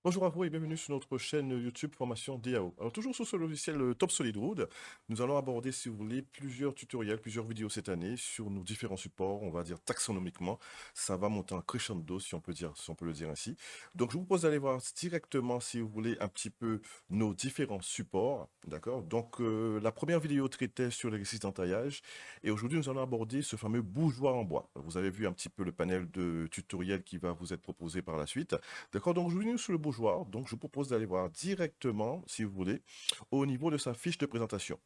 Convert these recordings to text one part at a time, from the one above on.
Bonjour à vous et bienvenue sur notre chaîne YouTube Formation DAO. Alors toujours sur ce logiciel Top SolidWood, nous allons aborder, si vous voulez, plusieurs tutoriels, plusieurs vidéos cette année sur nos différents supports, on va dire taxonomiquement. Ça va monter en crescendo, si on peut dire, si on peut le dire ainsi. Donc je vous propose d'aller voir directement, si vous voulez, un petit peu nos différents supports, d'accord? Donc la première vidéo traitait sur l'exercice d'entaillage et aujourd'hui nous allons aborder ce fameux bougeoir en bois. Vous avez vu un petit peu le panel de tutoriels qui va vous être proposé par la suite. D'accord, donc je suis venu sur le bougeoir, donc je vous propose d'aller voir directement, si vous voulez, au niveau de sa fiche de présentation.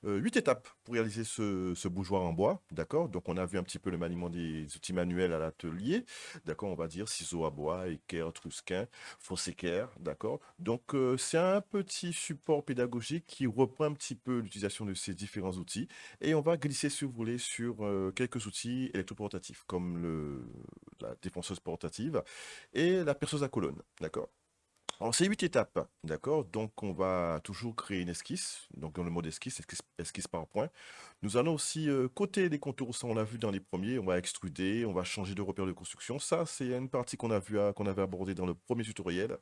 8 étapes pour réaliser ce bougeoir en bois, d'accord? Donc on a vu un petit peu le maniement des outils manuels à l'atelier, d'accord? On va dire ciseaux à bois, équerre, trusquin, fausse équerre, d'accord? Donc c'est un petit support pédagogique qui reprend un petit peu l'utilisation de ces différents outils et on va glisser, si vous voulez, sur quelques outils électroportatifs comme la défonceuse portative et la perceuse à colonne, d'accord? Alors, c'est 8 étapes, d'accord? Donc, on va toujours créer une esquisse. Donc, dans le mode esquisse, esquisse par point. Nous allons aussi coter les contours. Ça, on l'a vu dans les premiers. On va extruder, on va changer de repère de construction. Ça, c'est une partie qu'on a vu, qu'on avait abordée dans le premier tutoriel.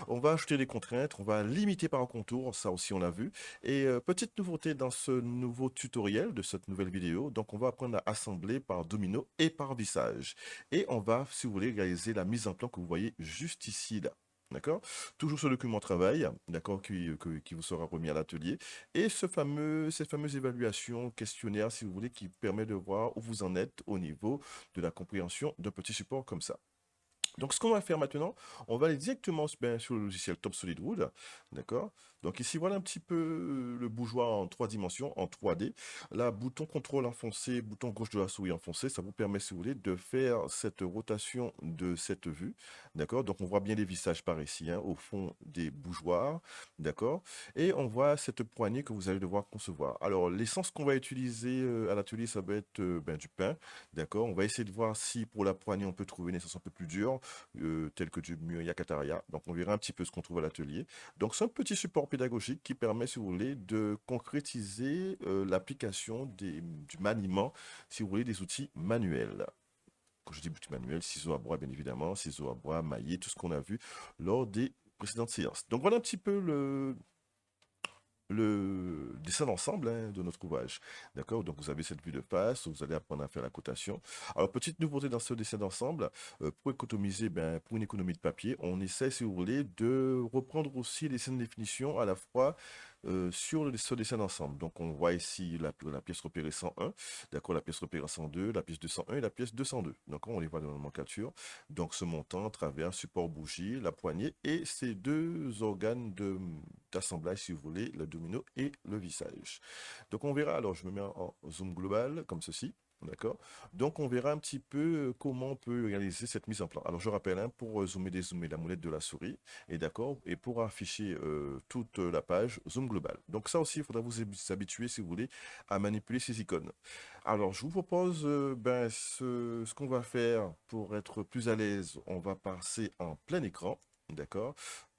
On va ajouter des contraintes, on va limiter par un contour. Ça aussi, on l'a vu. Et petite nouveauté dans ce nouveau tutoriel, de cette nouvelle vidéo. Donc, on va apprendre à assembler par domino et par vissage. Et on va, si vous voulez, réaliser la mise en plan que vous voyez juste ici, là. D'accord? Toujours ce document travail, d'accord, qui vous sera remis à l'atelier. Et cette fameuse évaluation questionnaire, si vous voulez, qui permet de voir où vous en êtes au niveau de la compréhension d'un petit support comme ça. Donc, ce qu'on va faire maintenant, on va aller directement sur le logiciel Top SolidWood, d'accord? Donc ici, voilà un petit peu le bougeoir en 3 dimensions, en 3D. Là, bouton contrôle enfoncé, bouton gauche de la souris enfoncé, ça vous permet, si vous voulez, de faire cette rotation de cette vue, d'accord? Donc, on voit bien les vissages par ici, hein, au fond des bougeoirs, d'accord? Et on voit cette poignée que vous allez devoir concevoir. Alors, l'essence qu'on va utiliser à l'atelier, ça va être du pain, d'accord? On va essayer de voir si pour la poignée, on peut trouver une essence un peu plus dure, tel que du Muriac Cataria. Donc, on verra un petit peu ce qu'on trouve à l'atelier. Donc, c'est un petit support pédagogique qui permet, si vous voulez, de concrétiser l'application du maniement, si vous voulez, des outils manuels. Quand je dis outils manuels, ciseaux à bois, bien évidemment, ciseaux à bois, maillet, tout ce qu'on a vu lors des précédentes séances. Donc, voilà un petit peu le dessin d'ensemble de notre ouvrage. D'accord? Donc vous avez cette vue de face, vous allez apprendre à faire la cotation. Alors petite nouveauté dans ce dessin d'ensemble, pour économiser, pour une économie de papier, on essaie, si vous voulez, de reprendre aussi les scènes de définition à la fois sur ce dessin d'ensemble. Donc on voit ici la pièce repérée 101, d'accord, la pièce repérée 102, la pièce 201 et la pièce 202. Donc on les voit dans la nomenclature. Donc ce montant, travers, support bougie, la poignée et ces deux organes d'assemblage, si vous voulez, le domino et le vissage. Donc on verra, alors je me mets en zoom global, comme ceci. D'accord? Donc on verra un petit peu comment on peut réaliser cette mise en plan. Alors je rappelle, hein, pour zoomer, dézoomer la molette de la souris, et d'accord, et pour afficher toute la page, zoom global. Donc ça aussi, il faudra vous habituer, si vous voulez, à manipuler ces icônes. Alors je vous propose ce qu'on va faire pour être plus à l'aise. On va passer en plein écran, d'accord?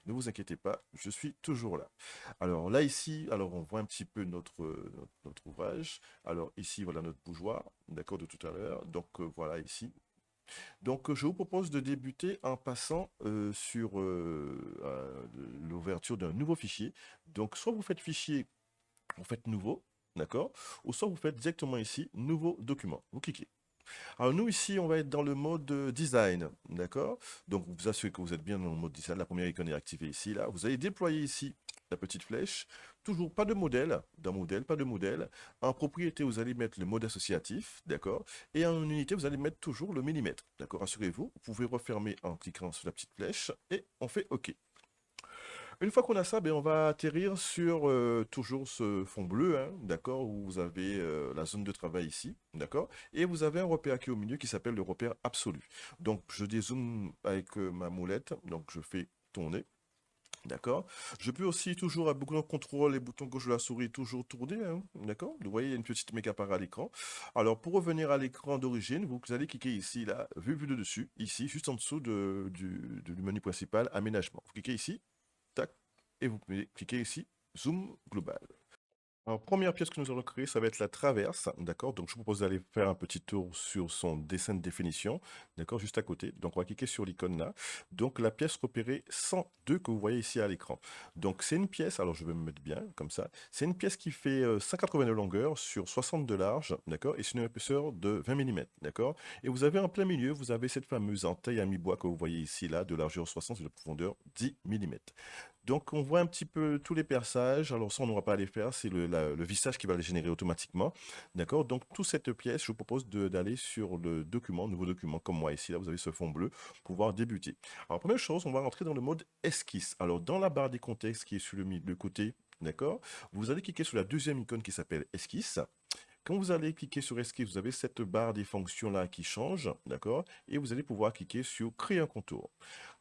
Ne vous inquiétez pas, je suis toujours là. Alors là, ici, alors on voit un petit peu notre ouvrage. Alors ici, voilà notre bougeoir, d'accord, de tout à l'heure. Donc voilà ici. Donc je vous propose de débuter en passant sur l'ouverture d'un nouveau fichier. Donc soit vous faites fichier, vous faites nouveau, d'accord, ou soit vous faites directement ici, nouveau document. Vous cliquez. Alors nous ici, on va être dans le mode design, d'accord? Donc vous assurez que vous êtes bien dans le mode design. La première icône est activée ici, là. Vous allez déployer ici la petite flèche. Toujours pas de modèle, dans modèle, pas de modèle. En propriété, vous allez mettre le mode associatif, d'accord? Et en unité, vous allez mettre toujours le millimètre, d'accord? Rassurez-vous, vous pouvez refermer en cliquant sur la petite flèche et on fait OK. Une fois qu'on a ça, on va atterrir sur toujours ce fond bleu, hein, d'accord, où vous avez la zone de travail ici, d'accord, et vous avez un repère qui est au milieu qui s'appelle le repère absolu. Donc, je dézoome avec ma moulette, donc je fais tourner. D'accord. Je peux aussi toujours, avec beaucoup de contrôle et bouton gauche de la souris, toujours tourner. Hein, d'accord. Vous voyez, il y a une petite méga barre à l'écran. Alors, pour revenir à l'écran d'origine, vous allez cliquer ici, là, vue de dessus, ici, juste en dessous du menu principal, aménagement. Vous cliquez ici, tac, et vous pouvez cliquer ici, zoom global. Alors, première pièce que nous allons créer, ça va être la traverse, d'accord? Donc, je vous propose d'aller faire un petit tour sur son dessin de définition, d'accord? Juste à côté. Donc, on va cliquer sur l'icône là. Donc, la pièce repérée 102 que vous voyez ici à l'écran. Donc, c'est une pièce, alors je vais me mettre bien, comme ça. C'est une pièce qui fait 180 de longueur sur 60 de large, d'accord? Et c'est une épaisseur de 20 mm, d'accord? Et vous avez en plein milieu, vous avez cette fameuse entaille à mi-bois que vous voyez ici, là, de largeur 60 et de profondeur 10 mm. Donc, on voit un petit peu tous les perçages. Alors, ça, on n'aura pas à les faire. C'est le vissage qui va les générer automatiquement. D'accord? Donc, toute cette pièce, je vous propose d'aller sur le document, nouveau document, comme moi ici. Là, vous avez ce fond bleu pour pouvoir débuter. Alors, première chose, on va rentrer dans le mode esquisse. Alors, dans la barre des contextes qui est sur le côté, d'accord? Vous allez cliquer sur la deuxième icône qui s'appelle esquisse. Quand vous allez cliquer sur Esquisse, vous avez cette barre des fonctions là qui change, d'accord? Et vous allez pouvoir cliquer sur Créer un contour.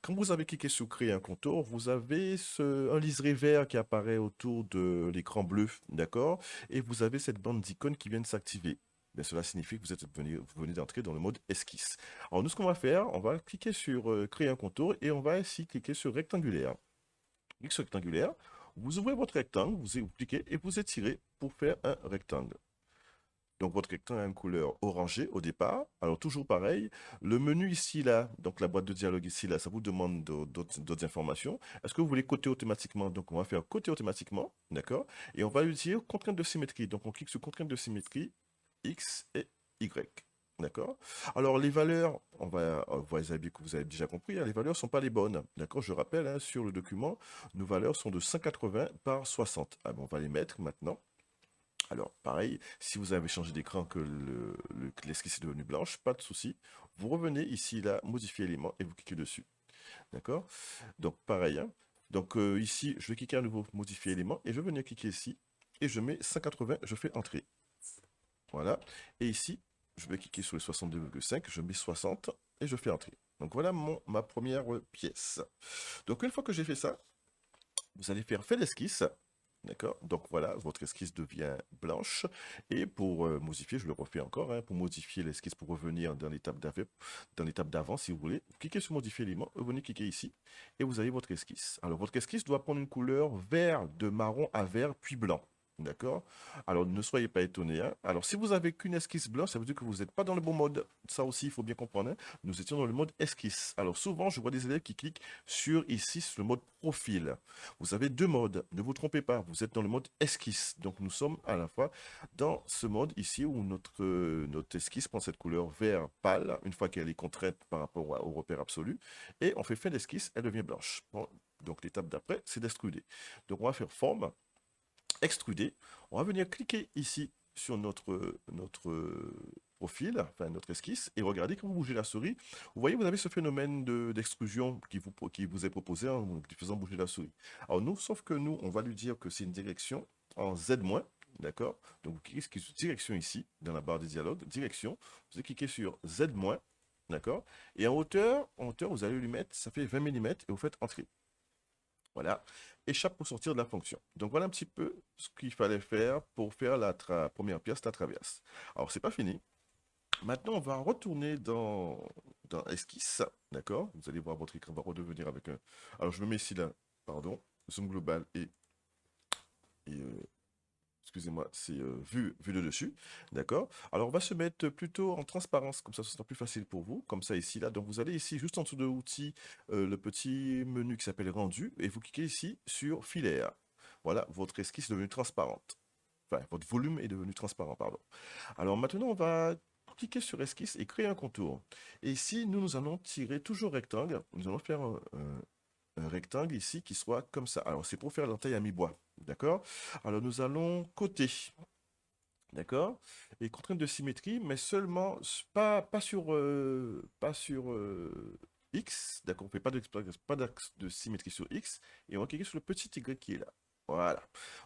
Quand vous avez cliqué sur Créer un contour, vous avez un liseré vert qui apparaît autour de l'écran bleu, d'accord? Et vous avez cette bande d'icônes qui vient de s'activer. Ben, cela signifie que vous venez d'entrer dans le mode esquisse. Alors nous, ce qu'on va faire, on va cliquer sur Créer un contour et on va ici cliquer sur Rectangulaire. Cliquez sur Rectangulaire, vous ouvrez votre rectangle, vous cliquez et vous étirez pour faire un rectangle. Donc votre rectangle a une couleur orangée au départ. Alors toujours pareil, le menu ici là, donc la boîte de dialogue ici là, ça vous demande d'autres informations. Est-ce que vous voulez coter automatiquement? Donc on va faire coter automatiquement, d'accord? Et on va lui dire contrainte de symétrie. Donc on clique sur contrainte de symétrie X et Y. D'accord? Alors les valeurs, vous avez déjà compris, hein, les valeurs ne sont pas les bonnes. D'accord? Je rappelle, hein, sur le document, nos valeurs sont de 180 par 60. Ah, bon, on va les mettre maintenant. Alors, pareil, si vous avez changé d'écran, que l'esquisse est devenue blanche, pas de souci. Vous revenez ici, là, modifier élément, et vous cliquez dessus. D'accord? Donc, pareil, hein. Donc, ici, je vais cliquer à nouveau, modifier élément, et je vais venir cliquer ici, et je mets 180, je fais entrer. Voilà. Et ici, je vais cliquer sur les 62,5, je mets 60, et je fais entrer. Donc, voilà ma première pièce. Donc, une fois que j'ai fait ça, vous allez faire fait l'esquisse. D'accord? Donc voilà, votre esquisse devient blanche. Et pour modifier, je le refais encore, hein, pour modifier l'esquisse, pour revenir dans l'étape d'avant, si vous voulez, vous cliquez sur modifier élément, vous venez cliquer ici, et vous avez votre esquisse. Alors votre esquisse doit prendre une couleur vert, de marron à vert, puis blanc. D'accord? Alors ne soyez pas étonnés, hein. Alors si vous avez qu'une esquisse blanche, ça veut dire que vous n'êtes pas dans le bon mode. Ça aussi, il faut bien comprendre, hein. Nous étions dans le mode esquisse. Alors souvent, je vois des élèves qui cliquent sur ici, sur le mode profil. Vous avez deux modes, ne vous trompez pas, vous êtes dans le mode esquisse. Donc nous sommes à la fois dans ce mode ici où notre esquisse prend cette couleur vert pâle, une fois qu'elle est contrainte par rapport au repère absolu, et on fait fin d'esquisse, elle devient blanche. Bon, donc l'étape d'après, c'est d'extruder. Donc on va faire forme, extruder, on va venir cliquer ici sur notre profil, enfin notre esquisse, et regardez quand vous bougez la souris, vous voyez, vous avez ce phénomène d'extrusion qui vous est proposé en faisant bouger la souris. Alors nous, sauf que nous, on va lui dire que c'est une direction en Z-, d'accord? Donc vous cliquez sur direction ici, dans la barre des dialogues, direction, vous allez cliquer sur Z-, d'accord? Et en hauteur, vous allez lui mettre, ça fait 20 mm, et vous faites entrer. Voilà, échappe pour sortir de la fonction. Donc voilà un petit peu ce qu'il fallait faire pour faire la première pièce, la traverse. Alors c'est pas fini. Maintenant, on va retourner dans Esquisse, d'accord? Vous allez voir votre écran va redevenir avec un... Alors je me mets ici là, pardon, zoom global et excusez-moi, c'est vue de dessus, d'accord? Alors, on va se mettre plutôt en transparence, comme ça, ce sera plus facile pour vous, comme ça, ici, là. Donc, vous allez ici, juste en dessous de l'outil, le petit menu qui s'appelle Rendu, et vous cliquez ici sur Filaire. Voilà, votre esquisse est devenue transparente. Enfin, votre volume est devenu transparent, pardon. Alors, maintenant, on va cliquer sur Esquisse et créer un contour. Et ici, nous allons tirer toujours rectangle. Nous allons faire un rectangle ici qui soit comme ça. Alors, c'est pour faire l'entaille à mi-bois. D'accord? Alors, nous allons coter. D'accord? Et contrainte de symétrie, mais seulement, pas sur X. D'accord? On ne fait pas d'axe de symétrie sur X. Et on va cliquer sur le petit Y qui est là. Voilà.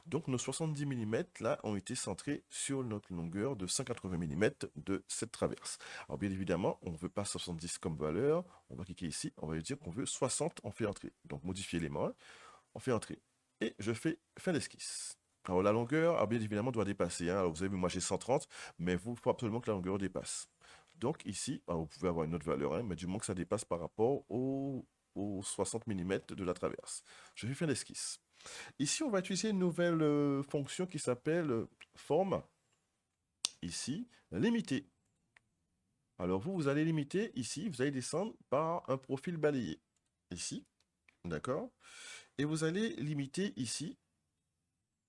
Donc, nos 70 mm là ont été centrés sur notre longueur de 180 mm de cette traverse. Alors, bien évidemment, on ne veut pas 70 comme valeur. On va cliquer ici. On va lui dire qu'on veut 60. On fait entrer. Donc, modifier l'élément. On fait entrer. Et je fais fin d'esquisse. Alors la longueur, bien évidemment, doit dépasser, hein. Alors vous avez vu, moi j'ai 130, mais il faut absolument que la longueur dépasse. Donc ici, vous pouvez avoir une autre valeur, hein, mais du moins que ça dépasse par rapport aux 60 mm de la traverse. Je fais fin d'esquisse. Ici, on va utiliser une nouvelle fonction qui s'appelle forme, ici, limiter. Alors vous allez limiter ici, vous allez descendre par un profil balayé, ici, d'accord? Et vous allez limiter ici,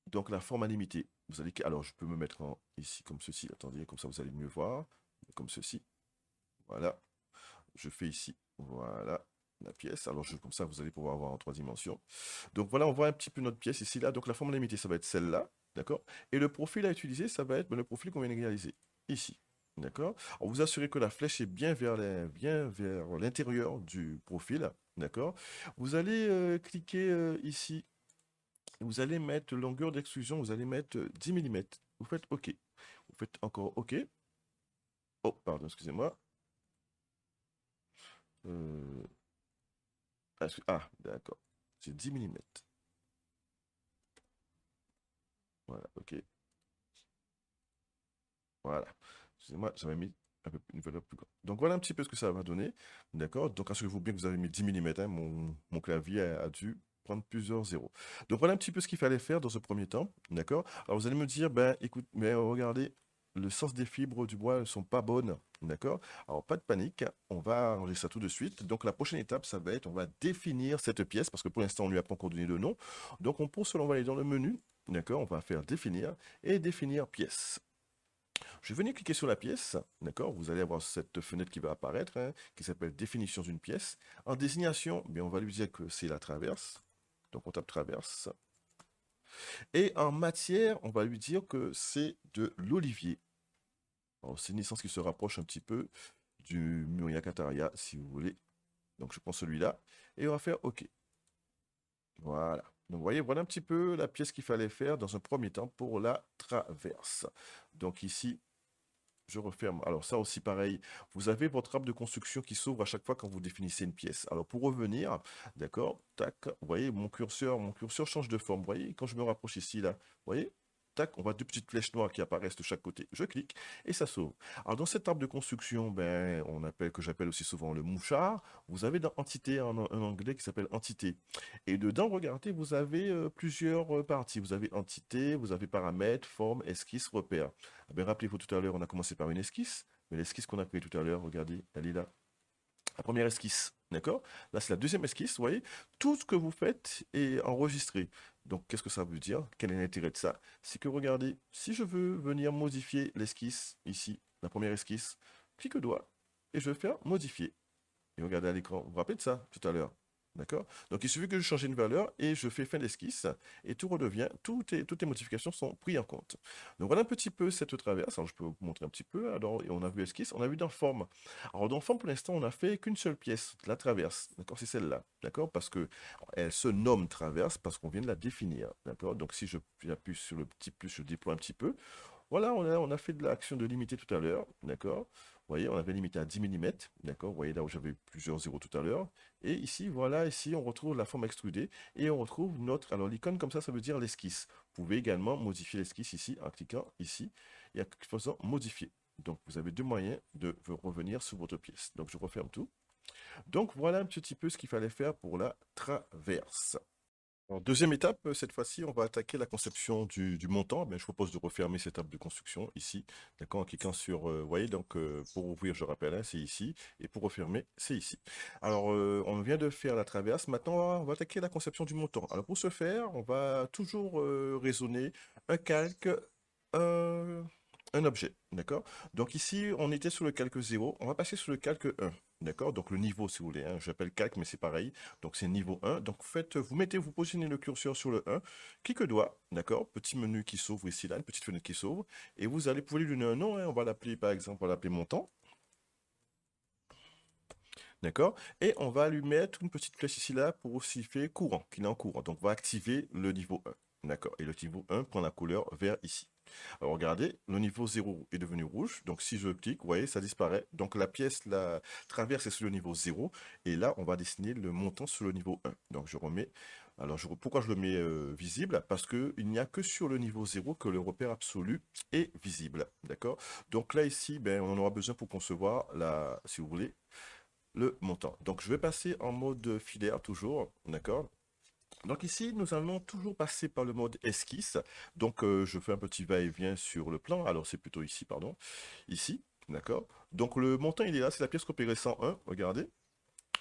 donc la forme à limiter. Vous allez, alors je peux me mettre ici comme ceci, attendez, comme ça vous allez mieux voir, comme ceci, voilà. Je fais ici, voilà, la pièce. Alors comme ça vous allez pouvoir voir en 3 dimensions. Donc voilà, on voit un petit peu notre pièce ici, là. Donc la forme à limiter, ça va être celle-là, d'accord? Et le profil à utiliser, ça va être le profil qu'on vient de réaliser, ici. D'accord? On vous assurez que la flèche est bien vers l'intérieur du profil. D'accord? Vous allez cliquer ici. Vous allez mettre longueur d'extrusion, vous allez mettre 10 mm. Vous faites OK. Vous faites encore OK. Oh, pardon, excusez-moi. Euh, Ah, d'accord. C'est 10 mm. Voilà, OK. Voilà. Excusez-moi, j'avais mis une valeur plus grande. Donc voilà un petit peu ce que ça va donner. D'accord? Donc assurez-vous bien que vous avez mis 10 mm. Mon clavier a dû prendre plusieurs zéros. Donc voilà un petit peu ce qu'il fallait faire dans ce premier temps. D'accord? Alors vous allez me dire, ben écoute, mais regardez, le sens des fibres du bois ne sont pas bonnes. D'accord? Alors pas de panique, on va arranger ça tout de suite. Donc la prochaine étape, ça va être, on va définir cette pièce, parce que pour l'instant, on ne lui a pas encore donné de nom. Donc pour cela, on va aller dans le menu. D'accord? On va faire définir et définir pièce. Je vais venir cliquer sur la pièce, d'accord? Vous allez avoir cette fenêtre qui va apparaître, hein, qui s'appelle définition d'une pièce. En désignation, bien, on va lui dire que c'est la traverse. Donc on tape traverse. Et en matière, on va lui dire que c'est de l'olivier. C'est une licence qui se rapproche un petit peu du Muria Cataria, si vous voulez. Donc je prends celui-là et on va faire OK. Voilà. Donc vous voyez, voilà un petit peu la pièce qu'il fallait faire dans un premier temps pour la traverse. Donc ici, je referme. Alors ça aussi pareil, vous avez votre arbre de construction qui s'ouvre à chaque fois quand vous définissez une pièce. Alors pour revenir, d'accord, tac, vous voyez mon curseur change de forme. Vous voyez, quand je me rapproche ici, là, vous voyez, tac, on voit deux petites flèches noires qui apparaissent de chaque côté. Je clique et ça s'ouvre. Alors dans cet arbre de construction, ben, que j'appelle aussi souvent le mouchard, vous avez dans Entité un onglet qui s'appelle Entité. Et dedans, regardez, vous avez plusieurs parties. Vous avez Entité, vous avez Paramètres, Forme, Esquisse, Repère. Ah ben, rappelez-vous, tout à l'heure, on a commencé par une esquisse, mais l'esquisse qu'on a créée tout à l'heure, regardez, elle est là. La première esquisse, d'accord? Là, c'est la deuxième esquisse, vous voyez? Tout ce que vous faites est enregistré. Donc, qu'est-ce que ça veut dire? Quel est l'intérêt de ça? C'est que, regardez, si je veux venir modifier l'esquisse, ici, la première esquisse, clique doigt, et je vais faire modifier. Et regardez à l'écran, vous vous rappelez de ça, tout à l'heure? D'accord? Donc, il suffit que je change une valeur et je fais fin d'esquisse et tout redevient, toutes les modifications sont prises en compte. Donc, voilà un petit peu cette traverse. Alors, je peux vous montrer un petit peu. Alors, on a vu esquisse, on a vu dans forme. Alors, dans forme, pour l'instant, on n'a fait qu'une seule pièce, la traverse. D'accord? C'est celle-là. D'accord? Parce que elle se nomme traverse parce qu'on vient de la définir. D'accord? Donc, si j'appuie sur le petit plus, je déploie un petit peu. Voilà, on a fait de l'action de limiter tout à l'heure, d'accord? Vous voyez, on avait limité à 10 mm, d'accord? Vous voyez là où j'avais plusieurs zéros tout à l'heure. Et ici, voilà, ici, on retrouve la forme extrudée et on retrouve notre... Alors, l'icône comme ça veut dire l'esquisse. Vous pouvez également modifier l'esquisse ici en cliquant ici et en faisant modifier. Donc, vous avez deux moyens de revenir sur votre pièce. Donc, je referme tout. Donc, voilà un petit peu ce qu'il fallait faire pour la traverse. Alors, deuxième étape, cette fois-ci, on va attaquer la conception du montant. Ben, je propose de refermer cette table de construction ici, d'accord, en cliquant sur, vous voyez, donc pour ouvrir, je rappelle, hein, c'est ici, et pour refermer, c'est ici. Alors, on vient de faire la traverse, maintenant on va attaquer la conception du montant. Alors pour ce faire, on va toujours raisonner un calque, un, un objet, d'accord? Donc ici, on était sur le calque 0, on va passer sur le calque 1. D'accord? Donc le niveau, si vous voulez, hein, j'appelle calque, mais c'est pareil. Donc c'est niveau 1. Donc vous positionnez le curseur sur le 1, clique doigt, d'accord? Petit menu qui s'ouvre ici, là, une petite fenêtre qui s'ouvre. Et vous allez pouvoir lui donner un nom, hein, on va l'appeler par exemple, on va l'appeler montant. D'accord? Et on va lui mettre une petite flèche ici, là, pour signifier courant, qu'il est en courant. Donc on va activer le niveau 1. D'accord? Et le niveau 1 prend la couleur vert ici. Alors regardez, le niveau 0 est devenu rouge, donc si je clique, vous voyez, ça disparaît. Donc la pièce, la traverse est sur le niveau 0, et là, on va dessiner le montant sur le niveau 1. Donc je remets, alors pourquoi je le mets visible? Parce qu'il n'y a que sur le niveau 0 que le repère absolu est visible, d'accord? Donc là, ici, ben, on en aura besoin pour concevoir, si vous voulez, le montant. Donc je vais passer en mode filaire toujours, d'accord? Donc ici, nous allons toujours passer par le mode esquisse. Donc je fais un petit va-et-vient sur le plan. Alors c'est plutôt ici, pardon. Ici, d'accord. Donc le montant, il est là, c'est la pièce repérée 101, regardez.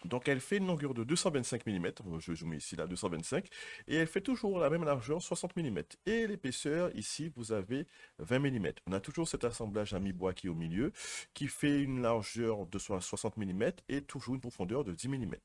Donc elle fait une longueur de 225 mm, je zoome ici là, 225, et elle fait toujours la même largeur, 60 mm. Et l'épaisseur, ici, vous avez 20 mm. On a toujours cet assemblage à mi-bois qui est au milieu, qui fait une largeur de 60 mm et toujours une profondeur de 10 mm,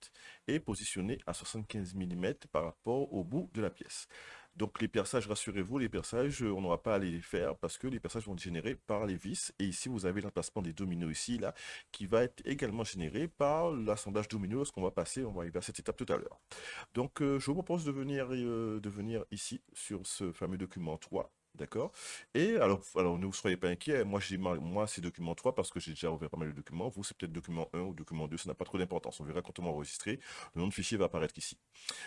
et positionné à 75 mm par rapport au bout de la pièce. Donc les perçages, rassurez-vous, les perçages, on n'aura pas à les faire parce que les perçages vont être générés par les vis. Et ici, vous avez l'emplacement des dominos ici, là, qui va être également généré par l'assemblage domino lorsqu'on va passer, on va arriver à cette étape tout à l'heure. Donc, je vous propose de venir ici sur ce fameux document 3. D'accord. Et alors, ne vous soyez pas inquiets. Moi, c'est document 3 parce que j'ai déjà ouvert pas mal de documents. Vous, c'est peut-être document 1 ou document 2. Ça n'a pas trop d'importance. On verra quand on va enregistrer. Le nom de fichier va apparaître ici.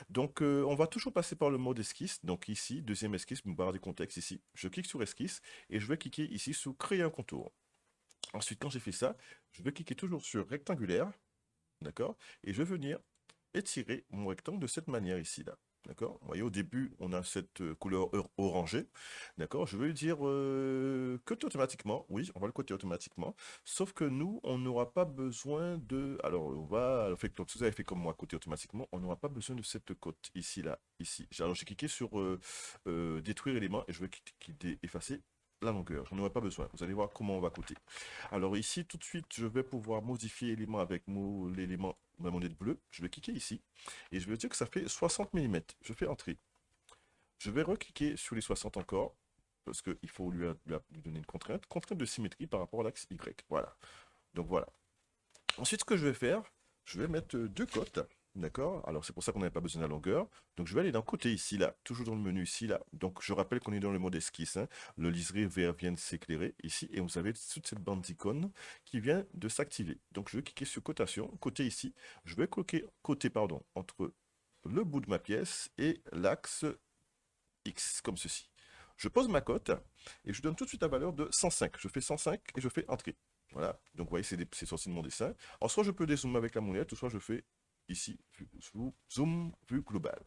Donc, on va toujours passer par le mode esquisse. Donc, ici, deuxième esquisse, une barre de contexte ici. Je clique sur esquisse et je vais cliquer ici sur créer un contour. Ensuite, quand j'ai fait ça, je vais cliquer toujours sur rectangulaire, d'accord? Et je vais venir étirer mon rectangle de cette manière ici, là. D'accord? Vous voyez, au début, on a cette couleur orangée. D'accord? Je vais lui dire côté automatiquement. Oui, on va le coter automatiquement. Sauf que nous, on n'aura pas besoin de. Alors, on va. Si vous avez fait comme moi, coter automatiquement, on n'aura pas besoin de cette cote ici, là, ici. Alors, j'ai cliqué sur détruire élément et je vais effacer la longueur. J'en aurai pas besoin. Vous allez voir comment on va coter. Alors ici, tout de suite, je vais pouvoir modifier l'élément avec l'élément ma monnaie bleue. Je vais cliquer ici et je vais dire que ça fait 60 mm. Je fais entrer. Je vais recliquer sur les 60 encore parce qu'il faut lui donner une contrainte. Contrainte de symétrie par rapport à l'axe Y. Voilà. Donc voilà. Ensuite, ce que je vais faire, je vais mettre deux cotes. D'accord? Alors, c'est pour ça qu'on n'avait pas besoin de la longueur. Donc, je vais aller dans côté ici, là, toujours dans le menu ici, là. Donc, je rappelle qu'on est dans le mode esquisse, hein. Le liseré vert vient de s'éclairer ici et vous avez toute cette bande d'icônes qui vient de s'activer. Donc, je vais cliquer sur cotation, côté ici. Je vais cliquer côté, pardon, entre le bout de ma pièce et l'axe X, comme ceci. Je pose ma cote et je donne tout de suite la valeur de 105. Je fais 105 et je fais entrer. Voilà, donc vous voyez, c'est sorti de mon dessin. En soit je peux dézoomer avec la molette, ou soit je fais ici, zoom, vue globale.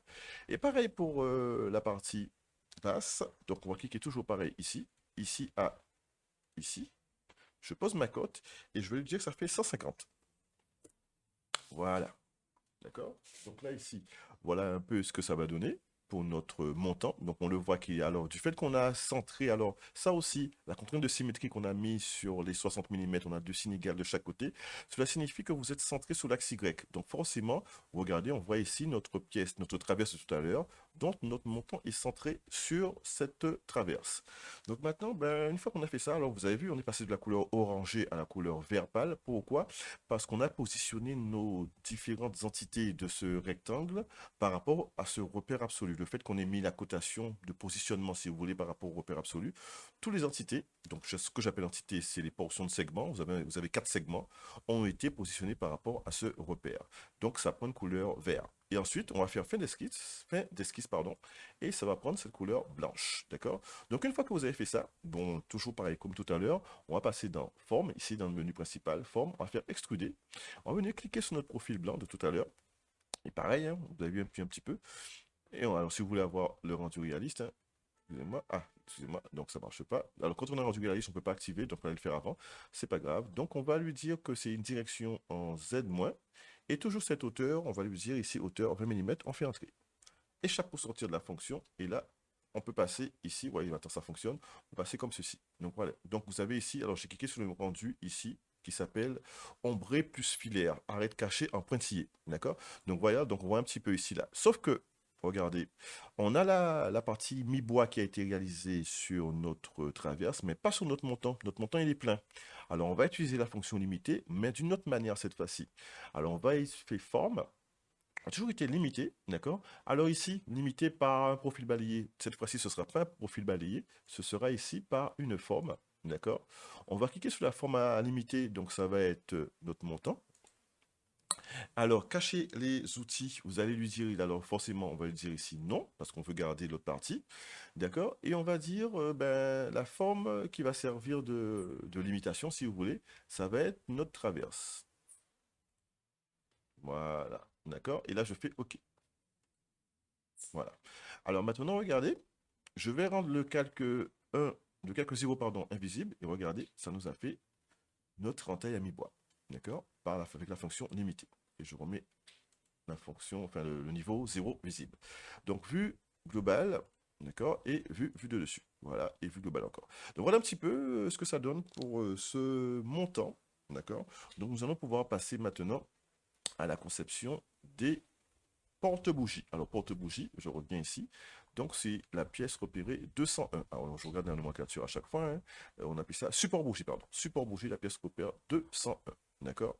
Et pareil pour la partie basse. Donc on va cliquer toujours pareil ici, ici à ici. Je pose ma cote et je vais lui dire que ça fait 150. Voilà. D'accord? Donc là, ici, voilà un peu ce que ça va donner pour notre montant. Donc on le voit qu'il y a, alors du fait qu'on a centré, alors ça aussi, la contrainte de symétrie qu'on a mis sur les 60 mm, on a deux signes égales de chaque côté, cela signifie que vous êtes centré sur l'axe Y. Donc forcément, regardez, on voit ici notre pièce, notre traverse de tout à l'heure, donc notre montant est centré sur cette traverse. Donc maintenant, ben, une fois qu'on a fait ça, alors vous avez vu, on est passé de la couleur orangée à la couleur vert pâle. Pourquoi? Parce qu'on a positionné nos différentes entités de ce rectangle par rapport à ce repère absolu. Le fait qu'on ait mis la cotation de positionnement, si vous voulez, par rapport au repère absolu, toutes les entités, donc ce que j'appelle entité, c'est les portions de segments, vous avez quatre segments, ont été positionnés par rapport à ce repère. Donc ça prend une couleur vert. Et ensuite, on va faire fin d'esquisse, pardon, et ça va prendre cette couleur blanche, d'accord? Donc une fois que vous avez fait ça, bon, toujours pareil comme tout à l'heure, on va passer dans forme, ici dans le menu principal, forme, on va faire extruder. On va venir cliquer sur notre profil blanc de tout à l'heure. Et pareil, hein, vous avez vu un petit peu. Et alors, si vous voulez avoir le rendu réaliste, hein, excusez-moi, excusez-moi, donc ça marche pas. Alors, quand on a un rendu réaliste, on peut pas activer, donc on va le faire avant. C'est pas grave. Donc, on va lui dire que c'est une direction en Z-. Et toujours cette hauteur, on va lui dire ici hauteur 20 mm, on fait entrer. Échappe pour sortir de la fonction. Et là, on peut passer ici, vous voyez, maintenant ça fonctionne, on peut passer comme ceci. Donc voilà, donc vous avez ici, alors j'ai cliqué sur le rendu ici, qui s'appelle ombré plus filaire, arrête caché en pointillé, d'accord? Donc voilà, donc on voit un petit peu ici là. Sauf que, regardez, on a la partie mi-bois qui a été réalisée sur notre traverse, mais pas sur notre montant. Notre montant, il est plein. Alors on va utiliser la fonction limitée, mais d'une autre manière cette fois-ci. Alors on va y faire forme, a toujours été limité, d'accord? Alors ici, limité par un profil balayé. Cette fois-ci, ce ne sera pas un profil balayé, ce sera ici par une forme, d'accord? On va cliquer sur la forme à limiter, donc ça va être notre montant. Alors, cacher les outils, vous allez lui dire, alors forcément, on va lui dire ici non, parce qu'on veut garder l'autre partie, d'accord? Et on va dire, ben, la forme qui va servir de limitation, si vous voulez, ça va être notre traverse. Voilà, d'accord? Et là, je fais OK. Voilà. Alors maintenant, regardez, je vais rendre le calque 1, le calque 0, pardon, invisible. Et regardez, ça nous a fait notre entaille à mi-bois. D'accord? Avec la fonction limitée. Et je remets la fonction, enfin le niveau 0 visible. Donc vue globale, d'accord, et vue de dessus. Voilà, et vue globale encore. Donc voilà un petit peu ce que ça donne pour ce montant, d'accord. Donc nous allons pouvoir passer maintenant à la conception des porte-bougies. Alors porte-bougie, je reviens ici. Donc c'est la pièce repérée 201. Alors je regarde la nomenclature à chaque fois, hein. On appelle ça support bougie, pardon. Support bougie, la pièce repère 201. D'accord.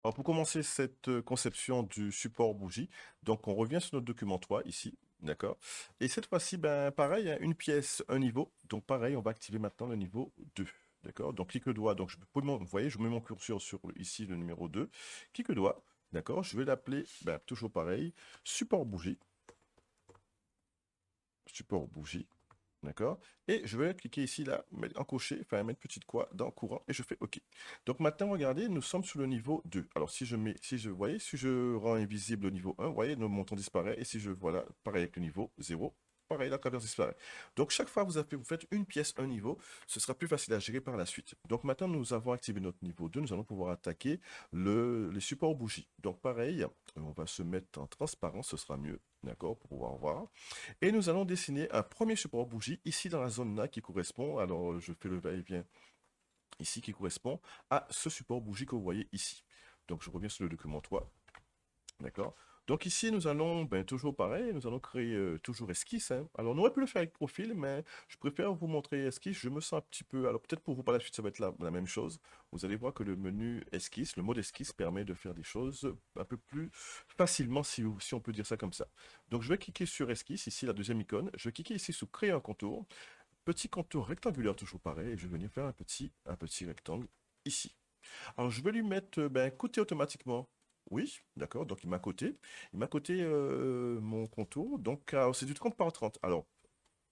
Alors pour commencer cette conception du support bougie, donc on revient sur notre document 3 ici, d'accord? Et cette fois-ci, ben pareil, hein, une pièce, un niveau. Donc pareil, on va activer maintenant le niveau 2. D'accord? Donc clic droit, donc vous voyez, je mets mon curseur sur ici le numéro 2. Clic droit, d'accord? Je vais l'appeler, ben, toujours pareil, support bougie. Support bougie. D'accord? Et je vais cliquer ici, là, encocher, enfin mettre petite croix dans courant et je fais OK. Donc maintenant, regardez, nous sommes sur le niveau 2. Alors si je mets, vous voyez, si je rends invisible au niveau 1, vous voyez, le montant disparaît. Et si je, voilà, pareil avec le niveau 0, pareil, la traverse disparaît. Donc chaque fois que vous faites une pièce, un niveau, ce sera plus facile à gérer par la suite. Donc maintenant, nous avons activé notre niveau 2, nous allons pouvoir attaquer les supports bougies. Donc pareil, on va se mettre en transparent, ce sera mieux, d'accord, pour pouvoir voir. Et nous allons dessiner un premier support bougie ici dans la zone là qui correspond, alors je fais le va-et-vient ici qui correspond à ce support bougie que vous voyez ici. Donc je reviens sur le document 3, d'accord. Donc ici nous allons, ben, toujours pareil, nous allons créer toujours esquisse, hein. Alors on aurait pu le faire avec profil, mais je préfère vous montrer esquisse, je me sens un petit peu, alors peut-être pour vous par la suite ça va être la même chose. Vous allez voir que le menu esquisse, le mode esquisse permet de faire des choses un peu plus facilement si on peut dire ça comme ça. Donc je vais cliquer sur esquisse, ici la deuxième icône, je vais cliquer ici sur créer un contour, petit contour rectangulaire toujours pareil, et je vais venir faire un petit rectangle ici. Alors, je vais lui mettre ben, coté automatiquement. Oui, d'accord, donc il m'a coté. Il m'a coté mon contour. Donc, c'est du 30 par 30. Alors,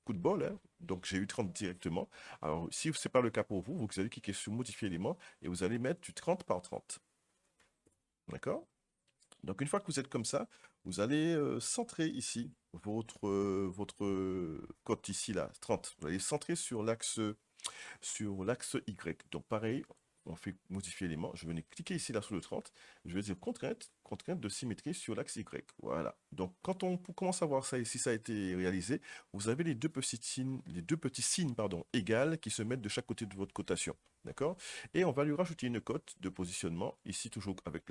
coup de bol, hein. Donc, j'ai eu 30 directement. Alors, si ce n'est pas le cas pour vous, vous allez cliquer sur modifier élément et vous allez mettre du 30 par 30. D'accord? Donc, une fois que vous êtes comme ça, vous allez centrer ici votre cote ici, là, 30. Vous allez centrer sur l'axe Y. Donc pareil, on fait modifier l'élément. Je venais cliquer ici là sur le 30. Je vais dire contrainte de symétrie sur l'axe Y. Voilà. Donc quand on commence à voir ça ici, ça a été réalisé, vous avez les deux petits signes pardon, égales qui se mettent de chaque côté de votre cotation. D'accord? Et on va lui rajouter une cote de positionnement, ici toujours avec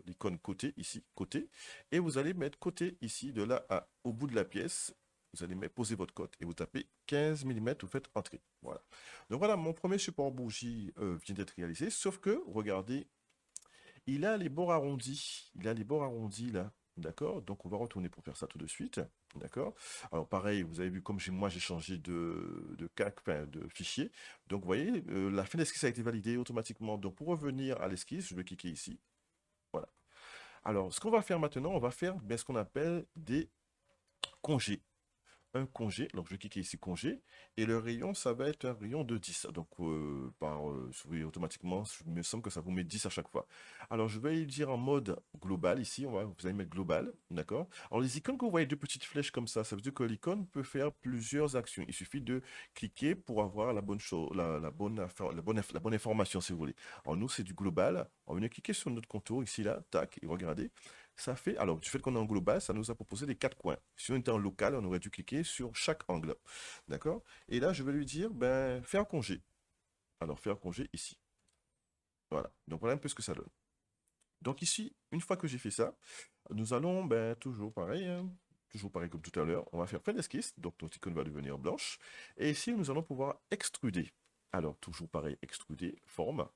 l'icône côté, ici, côté. Et vous allez mettre côté ici, de là au bout de la pièce, vous allez poser votre cote et vous tapez 15 mm, vous faites entrer. Voilà. Donc voilà, mon premier support bougie vient d'être réalisé, sauf que, regardez, il a les bords arrondis. Il a les bords arrondis là. D'accord? Donc on va retourner pour faire ça tout de suite. D'accord? Alors pareil, vous avez vu comme moi j'ai changé enfin, de fichier. Donc vous voyez, la fin d'esquisse a été validée automatiquement. Donc pour revenir à l'esquisse, je vais cliquer ici. Voilà. Alors ce qu'on va faire maintenant, on va faire bien, ce qu'on appelle des congés. Un congé, donc je vais cliquer ici congé, et le rayon, ça va être un rayon de 10. Donc, oui, automatiquement, il me semble que ça vous met 10 à chaque fois. Alors, je vais dire en mode global ici, vous allez mettre global, d'accord? Alors, les icônes que vous voyez, deux petites flèches comme ça veut dire que l'icône peut faire plusieurs actions. Il suffit de cliquer pour avoir la bonne chose, la bonne information, si vous voulez. Alors, nous, c'est du global. On va venir cliquer sur notre contour ici, là, tac, et regardez. Ça fait, alors, du fait qu'on est en global, ça nous a proposé les quatre coins. Si on était en local, on aurait dû cliquer sur chaque angle. D'accord? Et là, je vais lui dire, ben, faire congé. Alors, faire congé ici. Voilà. Donc, voilà un peu ce que ça donne. Donc, ici, une fois que j'ai fait ça, nous allons, ben, toujours pareil, hein, toujours pareil comme tout à l'heure, on va faire fin d'esquisse. Donc, notre icône va devenir blanche. Et ici, nous allons pouvoir extruder. Alors, toujours pareil, extruder, forme,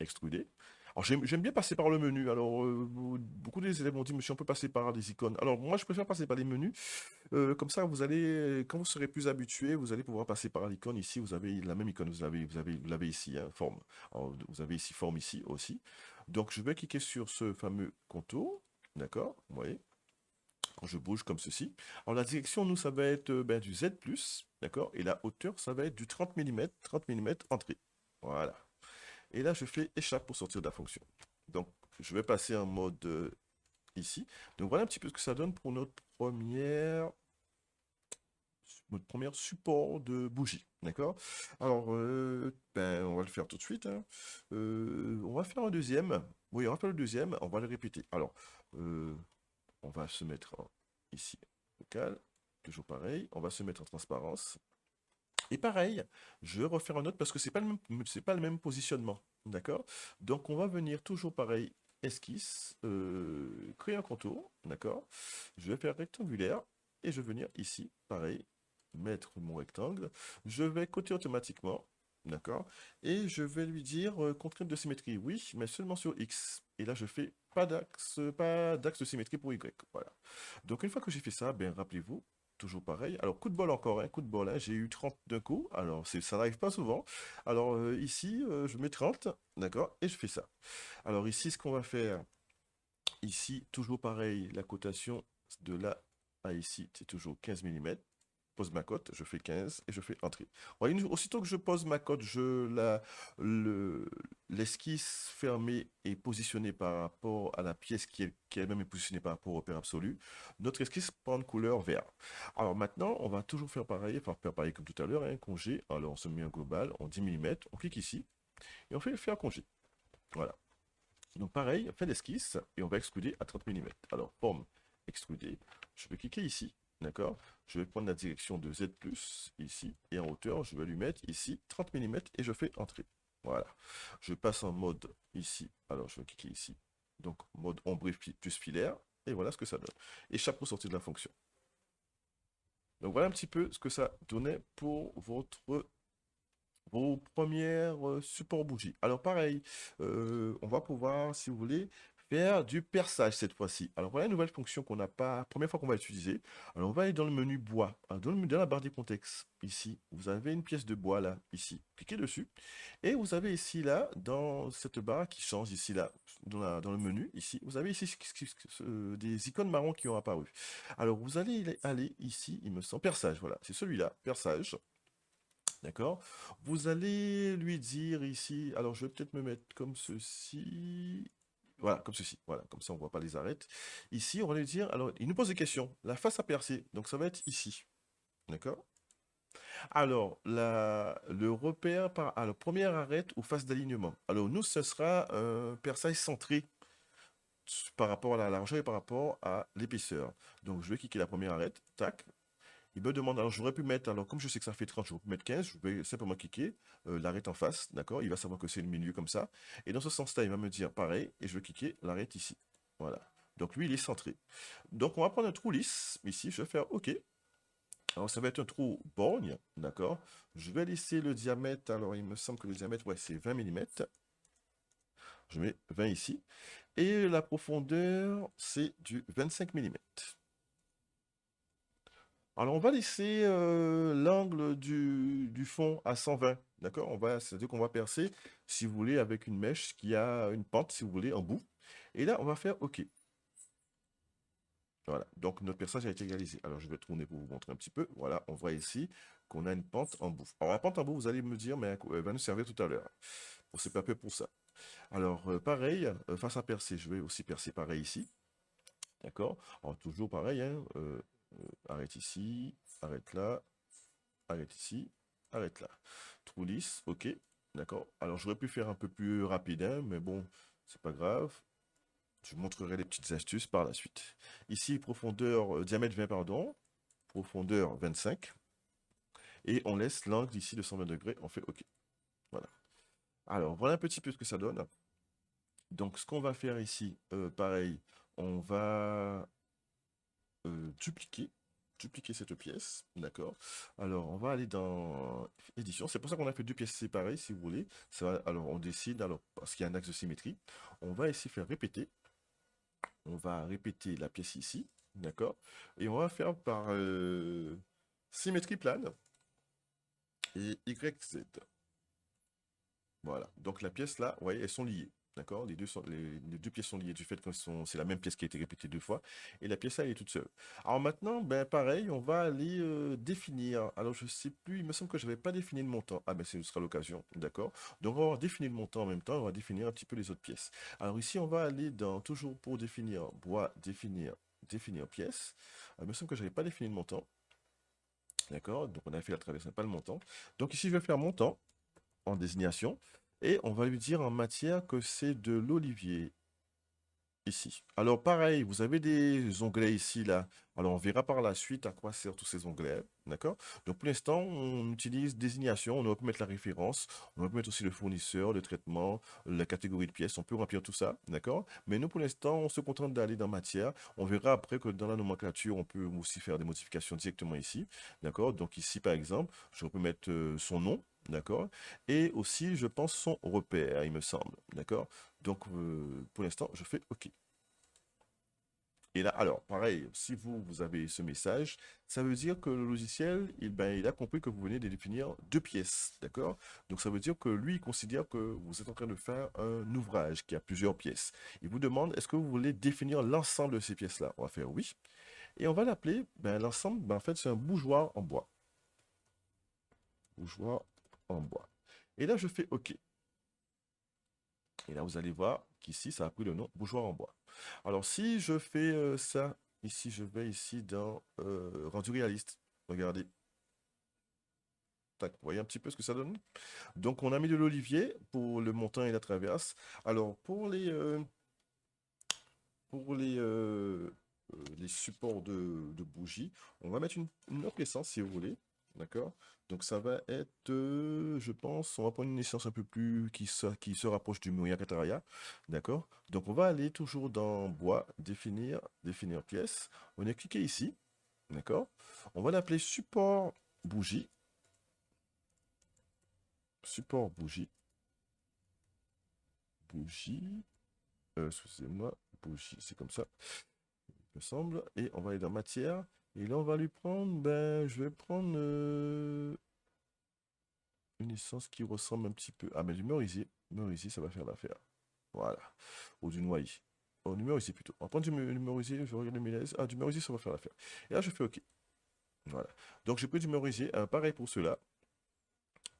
extruder. Alors, j'aime bien passer par le menu. Alors, beaucoup des élèves m'ont dit, monsieur, on peut passer par les icônes. Alors, moi, je préfère passer par les menus. Comme ça, quand vous serez plus habitué, vous allez pouvoir passer par l'icône. Ici, vous avez la même icône. Vous l'avez ici, hein, forme. Alors, vous avez ici forme ici aussi. Donc, je vais cliquer sur ce fameux contour. D'accord? Vous voyez? Quand je bouge comme ceci. Alors, la direction, nous, ça va être ben, du Z+. D'accord? Et la hauteur, ça va être du 30 mm. 30 mm entrée. Voilà. Et là, je fais échappe pour sortir de la fonction. Donc, je vais passer en mode ici. Donc voilà un petit peu ce que ça donne pour notre premier support de bougie, d'accord? Alors, ben, on va le faire tout de suite, hein. On va faire un deuxième. Oui, on va faire le deuxième, on va le répéter. Alors, euh, on va se mettre ici, local, toujours pareil. On va se mettre en transparence. Et pareil, je vais refaire un autre parce que c'est pas le même positionnement, d'accord? Donc, on va venir toujours pareil, esquisse, créer un contour, d'accord? Je vais faire rectangulaire et je vais venir ici, pareil, mettre mon rectangle. Je vais coter automatiquement, d'accord? Et je vais lui dire contrainte de symétrie, oui, mais seulement sur X. Et là, je fais pas d'axe de symétrie pour Y, voilà. Donc, une fois que j'ai fait ça, ben, rappelez-vous, toujours pareil. Alors, coup de bol encore, hein, coup de bol, hein, j'ai eu 30 d'un coup. Alors, ça n'arrive pas souvent. Alors, ici, je mets 30, d'accord, et je fais ça. Alors, ici, ce qu'on va faire, ici, toujours pareil, la cotation de là à ici, c'est toujours 15 mm. Pose ma cote, je fais 15 et je fais entrée. Voyez, aussitôt que je pose ma cote, l'esquisse fermée est positionnée par rapport à la pièce qui elle-même est positionnée par rapport au repère absolu. Notre esquisse prend une couleur vert. Alors maintenant, on va toujours faire pareil, enfin faire pareil comme tout à l'heure, un congé. Alors on se met un global en 10 mm, on clique ici et on fait faire congé. Voilà. Donc pareil, on fait l'esquisse et on va extruder à 30 mm. Alors, forme, extruder. Je vais cliquer ici, d'accord? Je vais prendre la direction de Z+, ici, et en hauteur, je vais lui mettre ici 30 mm et je fais entrer. Voilà. Je passe en mode ici. Alors, je vais cliquer ici. Donc, mode ombre plus filaire. Et voilà ce que ça donne. Et chapeau sorti de la fonction. Donc, voilà un petit peu ce que ça donnait pour vos premières supports bougies. Alors pareil, on va pouvoir, si vous voulez, faire du perçage cette fois-ci. Alors voilà une nouvelle fonction qu'on n'a pas, première fois qu'on va utiliser. Alors on va aller dans le menu bois. Alors, dans la barre des contextes, ici, vous avez une pièce de bois là, ici. Cliquez dessus. Et vous avez ici là, dans cette barre qui change ici là, dans le menu, ici, vous avez ici des icônes marron qui ont apparu. Alors vous allez aller ici, il me semble, perçage, voilà, c'est celui-là, perçage. D'accord? Vous allez lui dire ici, alors je vais peut-être me mettre comme ceci. Voilà, comme ceci. Voilà, comme ça on ne voit pas les arêtes. Ici, on va lui dire, alors il nous pose des questions. La face à percer, donc ça va être ici. D'accord? Alors, le repère alors, première arête ou face d'alignement. Alors nous, ce sera un perçage centré par rapport à la largeur et par rapport à l'épaisseur. Donc je vais cliquer la première arête, tac. Il me demande, alors j'aurais pu mettre, alors comme je sais que ça fait 30, j'aurais pu mettre 15, je vais simplement cliquer, l'arrêt en face, d'accord? Il va savoir que c'est le milieu comme ça. Et dans ce sens-là, il va me dire pareil, et je vais cliquer l'arrêt ici. Voilà. Donc lui, il est centré. Donc on va prendre un trou lisse, ici, je vais faire OK. Alors ça va être un trou borgne, d'accord? Je vais laisser le diamètre, alors il me semble que le diamètre, ouais, c'est 20 mm. Je mets 20 ici. Et la profondeur, c'est du 25 mm. Alors, on va laisser l'angle du fond à 120, d'accord? C'est-à-dire qu'on va percer, si vous voulez, avec une mèche qui a une pente, si vous voulez, en bout. Et là, on va faire OK. Voilà, donc notre perçage a été réalisé. Alors, je vais tourner pour vous montrer un petit peu. Voilà, on voit ici qu'on a une pente en bout. Alors, la pente en bout, vous allez me dire, mais elle va nous servir tout à l'heure. On s'est pas fait pour ça. Alors, pareil, face à percer, je vais aussi percer pareil ici. D'accord? Alors, toujours pareil, hein, arrête ici, arrête là, arrête ici, arrête là. Trou lisse, ok, d'accord. Alors j'aurais pu faire un peu plus rapide, hein, mais bon, c'est pas grave. Je vous montrerai les petites astuces par la suite. Ici, profondeur, diamètre 20, pardon, profondeur 25. Et on laisse l'angle ici de 120 degrés, on fait OK. Voilà. Alors, voilà un petit peu ce que ça donne. Donc, ce qu'on va faire ici, pareil, on va dupliquer cette pièce, d'accord? Alors, on va aller dans édition. C'est pour ça qu'on a fait deux pièces séparées, si vous voulez. Alors, on décide, alors, parce qu'il y a un axe de symétrie, on va ici faire répéter. On va répéter la pièce ici, d'accord? Et on va faire par symétrie plane et YZ. Voilà. Donc, la pièce là, vous voyez, elles sont liées. D'accord? Les deux pièces sont liées du fait que c'est la même pièce qui a été répétée deux fois. Et la pièce là, elle est toute seule. Alors maintenant, ben pareil, on va aller définir. Alors je sais plus, il me semble que je n'avais pas défini le montant. Ah ben ce sera l'occasion, d'accord? Donc on va définir le montant en même temps, on va définir un petit peu les autres pièces. Alors ici, on va aller dans, toujours pour définir, bois, définir pièce. Il me semble que je n'avais pas défini le montant. D'accord? Donc on a fait la traversée, pas le montant. Donc ici, je vais faire montant en désignation. Et on va lui dire en matière que c'est de l'olivier. Ici. Alors pareil, vous avez des onglets ici, là. Alors on verra par la suite à quoi servent tous ces onglets, d'accord? Donc pour l'instant, on utilise désignation, on aurait pu mettre la référence, on aurait pu mettre aussi le fournisseur, le traitement, la catégorie de pièces, on peut remplir tout ça, d'accord? Mais nous pour l'instant, on se contente d'aller dans matière. On verra après que dans la nomenclature, on peut aussi faire des modifications directement ici, d'accord? Donc ici par exemple, je peux mettre son nom, d'accord? Et aussi, je pense, son repère, il me semble, d'accord? Donc, pour l'instant, je fais OK. Et là, alors, pareil, si vous avez ce message, ça veut dire que le logiciel, il a compris que vous venez de définir deux pièces, d'accord? Donc, ça veut dire que lui, il considère que vous êtes en train de faire un ouvrage qui a plusieurs pièces. Il vous demande, est-ce que vous voulez définir l'ensemble de ces pièces-là? On va faire oui. Et on va l'appeler, l'ensemble, en fait, c'est un bougeoir en bois. Bougeoir en bois. Et là, je fais OK. Et là, vous allez voir qu'ici, ça a pris le nom bougeoir en bois. Alors, si je fais ça, ici, je vais ici dans rendu réaliste. Regardez. Tac, vous voyez un petit peu ce que ça donne? Donc, on a mis de l'olivier pour le montant et la traverse. Alors, pour les supports de bougies, on va mettre une autre essence si vous voulez. D'accord? Donc ça va être, je pense, on va prendre une essence un peu plus qui se rapproche du Muriel Cataraya. D'accord? Donc on va aller toujours dans bois, définir pièce. On est cliqué ici. D'accord? On va l'appeler support bougie. Support bougie. Bougie. Excusez-moi. Bougie, c'est comme ça, il me semble. Et on va aller dans matière. Et là, on va lui prendre, je vais prendre une essence qui ressemble un petit peu. Ah, mais du merisier. Merisier, ça va faire l'affaire. Voilà. Ou du noyer. Oh, du merisier plutôt. On va prendre du merisier, je regarde le millénaire. Ah, du merisier, ça va faire l'affaire. Et là, je fais OK. Voilà. Donc, j'ai pris du merisier. Pareil pour ceux-là.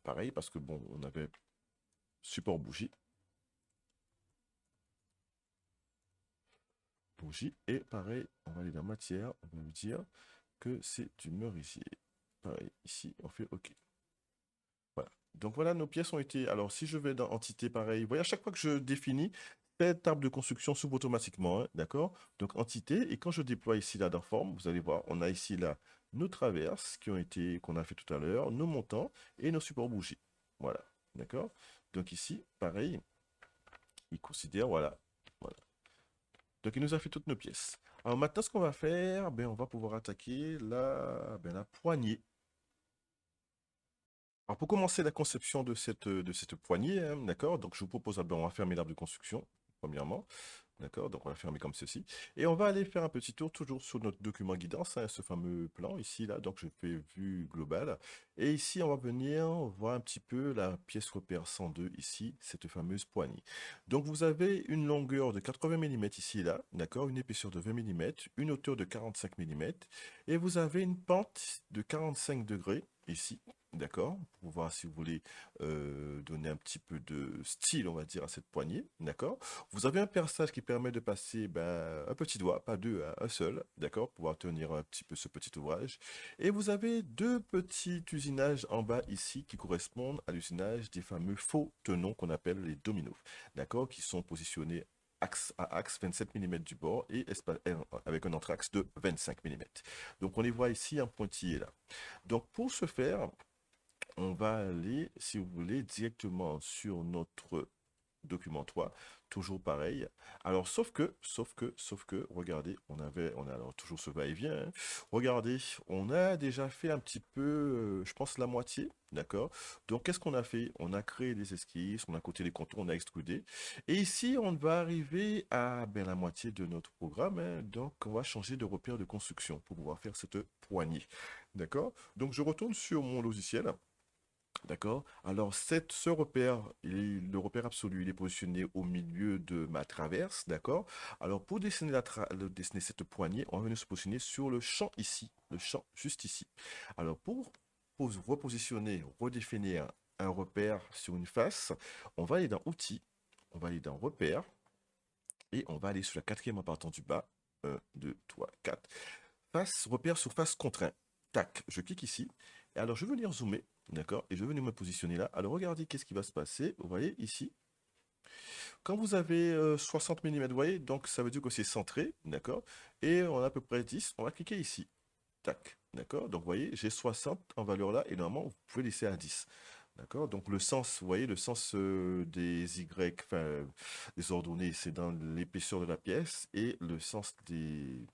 Pareil, parce que bon, on avait support bougie. Bougie. Et pareil, on va aller dans matière. On va lui dire que c'est du merisier. Pareil, ici, on fait OK. Voilà. Donc voilà, nos pièces ont été. Alors, si je vais dans entité, pareil, vous voyez, à chaque fois que je définis, cette table de construction s'ouvre automatiquement, hein, d'accord? Donc, entité, et quand je déploie ici, là, dans forme, vous allez voir, on a ici, là, nos traverses qu'on a fait tout à l'heure, nos montants et nos supports bougies. Voilà, d'accord? Donc ici, pareil, il considère, voilà, voilà. Donc, il nous a fait toutes nos pièces. Alors maintenant, ce qu'on va faire, on va pouvoir attaquer la poignée. Alors pour commencer la conception de cette poignée, hein, d'accord, donc je vous propose, on va fermer l'arbre de construction, premièrement, d'accord, donc on va fermer comme ceci, et on va aller faire un petit tour toujours sur notre document guidance, hein, ce fameux plan ici, là, donc je fais vue globale, et ici on va venir voir un petit peu la pièce repère 102 ici, cette fameuse poignée. Donc vous avez une longueur de 80 mm ici, là, d'accord, une épaisseur de 20 mm, une hauteur de 45 mm, et vous avez une pente de 45 degrés ici, d'accord, pour voir si vous voulez donner un petit peu de style, on va dire, à cette poignée, d'accord. Vous avez un perçage qui permet de passer un petit doigt, pas deux, hein, un seul, d'accord, pour pouvoir tenir un petit peu ce petit ouvrage. Et vous avez deux petits usinages en bas ici qui correspondent à l'usinage des fameux faux tenons qu'on appelle les dominos, d'accord, qui sont positionnés axe à axe 27 mm du bord et avec un autre axe de 25 mm. Donc on les voit ici en pointillé là. Donc pour ce faire, on va aller, si vous voulez, directement sur notre document 3, toujours pareil. Alors, sauf que, regardez, on a alors toujours ce va-et-vient, hein. Regardez, on a déjà fait un petit peu, je pense, la moitié, d'accord? Donc, qu'est-ce qu'on a fait? On a créé des esquisses, on a coté les contours, on a extrudé. Et ici, on va arriver à la moitié de notre programme, hein. Donc, on va changer de repère de construction pour pouvoir faire cette poignée, d'accord? Donc, je retourne sur mon logiciel. D'accord? Alors, ce repère, le repère absolu, il est positionné au milieu de ma traverse. D'accord? Alors, pour dessiner, dessiner cette poignée, on va venir se positionner sur le champ ici, le champ juste ici. Alors, pour repositionner, redéfinir un repère sur une face, on va aller dans Outils, on va aller dans Repère, et on va aller sur la quatrième en partant du bas. 1, 2, 3, 4. Face, repère sur face contraint. Tac, je clique ici. Et alors, je vais venir zoomer, d'accord? Et je vais venir me positionner là. Alors, regardez qu'est-ce qui va se passer. Vous voyez ici, quand vous avez 60 mm, vous voyez, donc ça veut dire que c'est centré, d'accord? Et on a à peu près 10. On va cliquer ici. Tac, d'accord? Donc, vous voyez, j'ai 60 en valeur là. Et normalement, vous pouvez laisser à 10. D'accord? Donc, le sens, vous voyez, le sens des Y, enfin, des ordonnées, c'est dans l'épaisseur de la pièce. Et le sens des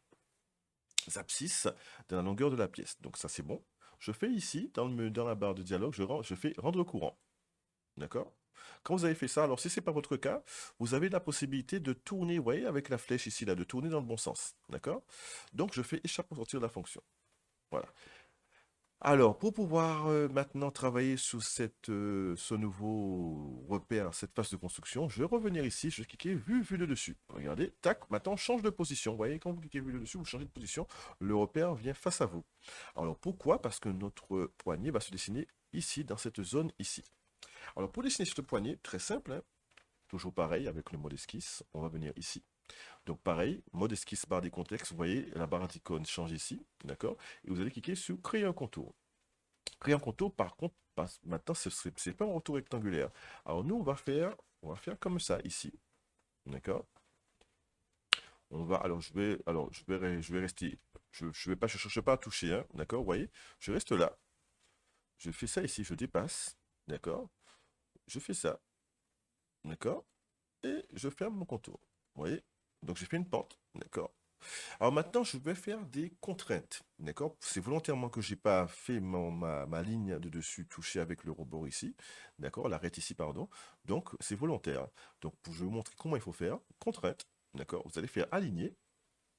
abscisses dans la longueur de la pièce. Donc ça c'est bon. Je fais ici, dans la barre de dialogue, je fais rendre courant. D'accord? Quand vous avez fait ça, alors si ce n'est pas votre cas, vous avez la possibilité de tourner, vous voyez, avec la flèche ici, là, de tourner dans le bon sens. D'accord? Donc je fais échappe pour sortir de la fonction. Voilà. Alors, pour pouvoir maintenant travailler sur ce nouveau repère, cette phase de construction, je vais revenir ici, je vais cliquer vue de dessus. Regardez, tac, maintenant on change de position. Vous voyez, quand vous cliquez vue de dessus, vous changez de position, le repère vient face à vous. Alors pourquoi? Parce que notre poignet va se dessiner ici, dans cette zone ici. Alors pour dessiner cette poignée, très simple, hein, toujours pareil avec le mode esquisse, on va venir ici. Donc pareil, mode esquisse barre des contextes, vous voyez, la barre d'icône change ici, d'accord? Et vous allez cliquer sur créer un contour. Créer un contour, par contre, maintenant, ce n'est pas un retour rectangulaire. Alors nous, on va faire comme ça ici, d'accord? On va, je vais rester, je cherche pas à toucher, hein, d'accord? Vous voyez, je reste là, je fais ça ici, je dépasse, d'accord? Je fais ça, d'accord? Et je ferme mon contour, vous voyez? Donc j'ai fait une pente, d'accord? Alors maintenant, je vais faire des contraintes, d'accord? C'est volontairement que j'ai pas fait ma ligne de dessus touchée avec le rebord ici, d'accord? L'arête ici, pardon. Donc, c'est volontaire. Donc, je vais vous montrer comment il faut faire. Contrainte, d'accord? Vous allez faire aligner,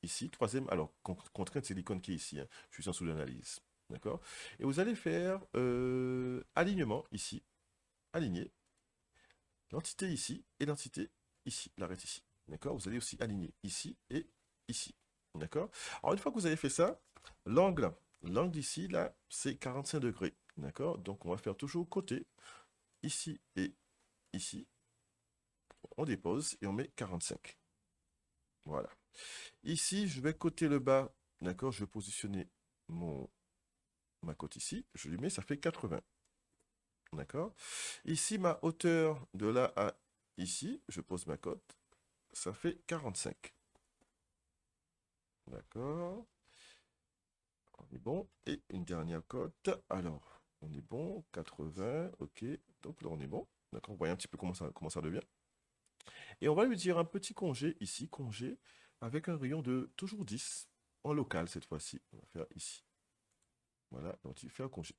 ici, troisième. Alors, contrainte, c'est l'icône qui est ici, hein. Je suis en sous l'analyse, d'accord? Et vous allez faire alignement, ici, aligner, l'entité ici et l'entité ici, l'arête ici, d'accord? Vous allez aussi aligner ici et ici. D'accord? Alors, une fois que vous avez fait ça, l'angle d'ici, là, c'est 45 degrés. D'accord? Donc, on va faire toujours côté, ici et ici. On dépose et on met 45. Voilà. Ici, je vais côté le bas. D'accord? Je vais positionner ma côte ici. Je lui mets, ça fait 80. D'accord? Ici, ma hauteur de là à ici, je pose ma cote. Ça fait 45. D'accord? On est bon. Et une dernière cote. Alors, on est bon. 80. OK. Donc là, on est bon. D'accord? Vous voyez un petit peu comment ça devient. Et on va lui dire un petit congé ici. Congé avec un rayon de toujours 10. En local cette fois-ci. On va faire ici. Voilà. Donc, il fait un congé.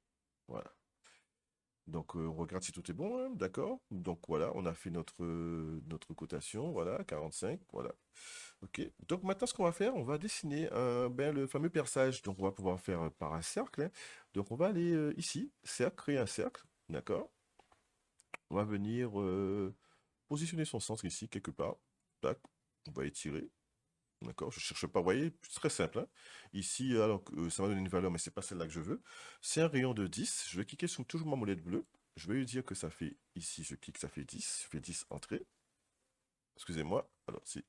Voilà. Donc, on regarde si tout est bon, hein, d'accord? Donc, voilà, on a fait notre cotation, voilà, 45, voilà. OK. Donc, maintenant, ce qu'on va faire, on va dessiner le fameux perçage. Donc, on va pouvoir faire par un cercle, hein. Donc, on va aller ici, cercle, créer un cercle, d'accord? On va venir positionner son centre ici, quelque part. Tac, on va étirer. D'accord, je cherche pas, vous voyez, c'est très simple, hein. Ici, alors, ça va donner une valeur, mais c'est pas celle-là que je veux. C'est un rayon de 10. Je vais cliquer sur toujours ma molette bleue. Je vais lui dire que ça fait, ici, je clique, ça fait 10. Je fais 10 entrée. Excusez-moi. Alors, c'est,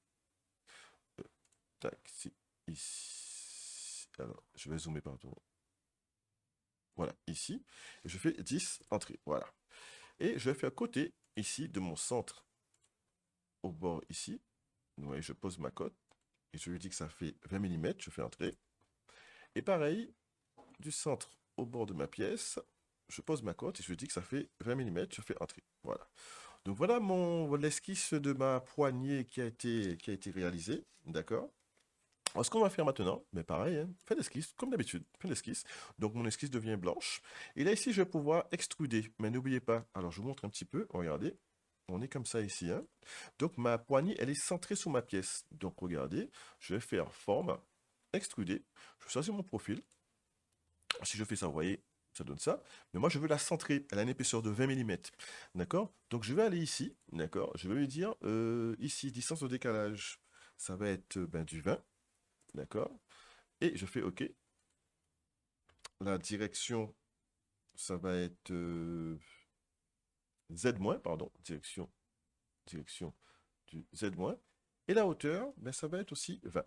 tac, c'est ici. Alors, je vais zoomer partout. Voilà, ici. Et je fais 10 entrée. Voilà. Et je vais faire côté, ici, de mon centre, au bord ici. Vous voyez, je pose ma cote. Et je lui dis que ça fait 20 mm. Je fais entrée. Et pareil, du centre au bord de ma pièce, je pose ma cote et je dis que ça fait 20 mm, je fais entrée. Voilà. Donc voilà l'esquisse de ma poignée qui a été réalisée. D'accord? Alors, ce qu'on va faire maintenant, mais pareil, hein, fin d'esquisse, comme d'habitude, fin d'esquisse. Donc mon esquisse devient blanche. Et là ici, je vais pouvoir extruder. Mais n'oubliez pas, alors je vous montre un petit peu, regardez. On est comme ça ici, hein. Donc ma poignée, elle est centrée sur ma pièce. Donc regardez, je vais faire forme, extruder. Je choisis mon profil. Si je fais ça, vous voyez, ça donne ça. Mais moi, je veux la centrer. Elle a une épaisseur de 20 mm. D'accord? Donc, je vais aller ici. D'accord? Je vais lui dire, ici, distance de décalage, ça va être ben, du 20. D'accord? Et je fais OK. La direction, ça va être Z-, pardon. Direction du Z-. Et la hauteur, ben, ça va être aussi 20.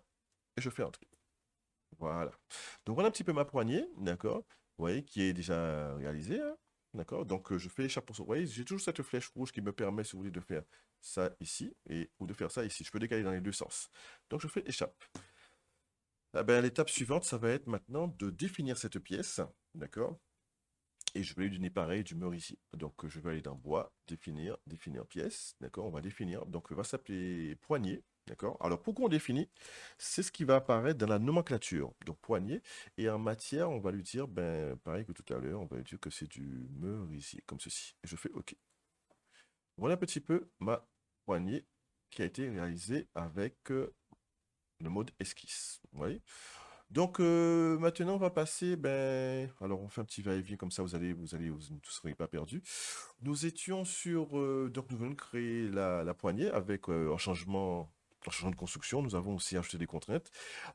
Et je fais Entrée. Voilà. Donc voilà un petit peu ma poignée, d'accord? Vous voyez, qui est déjà réalisée, hein, d'accord? Donc je fais échappe pour ça. Vous voyez, j'ai toujours cette flèche rouge qui me permet, si vous voulez, de faire ça ici ou de faire ça ici. Je peux décaler dans les deux sens. Donc je fais échappe. Ah ben, l'étape suivante, ça va être maintenant de définir cette pièce, d'accord? Et je vais lui donner pareil d'humeur ici. Donc je vais aller dans bois, définir pièce, d'accord? On va définir. Donc il va s'appeler poignée, d'accord? Alors pourquoi on définit? C'est ce qui va apparaître dans la nomenclature. Donc poignée. Et en matière, on va lui dire, ben pareil que tout à l'heure, on va lui dire que c'est du merisier, comme ceci. Et je fais OK. Voilà un petit peu ma poignée qui a été réalisée avec le mode esquisse. Vous voyez? Donc maintenant on va passer, ben, alors on fait un petit va-et-vient comme ça, vous ne serez pas perdus. Nous étions sur, donc nous venons de créer la poignée avec un changement de construction. Nous avons aussi ajouté des contraintes.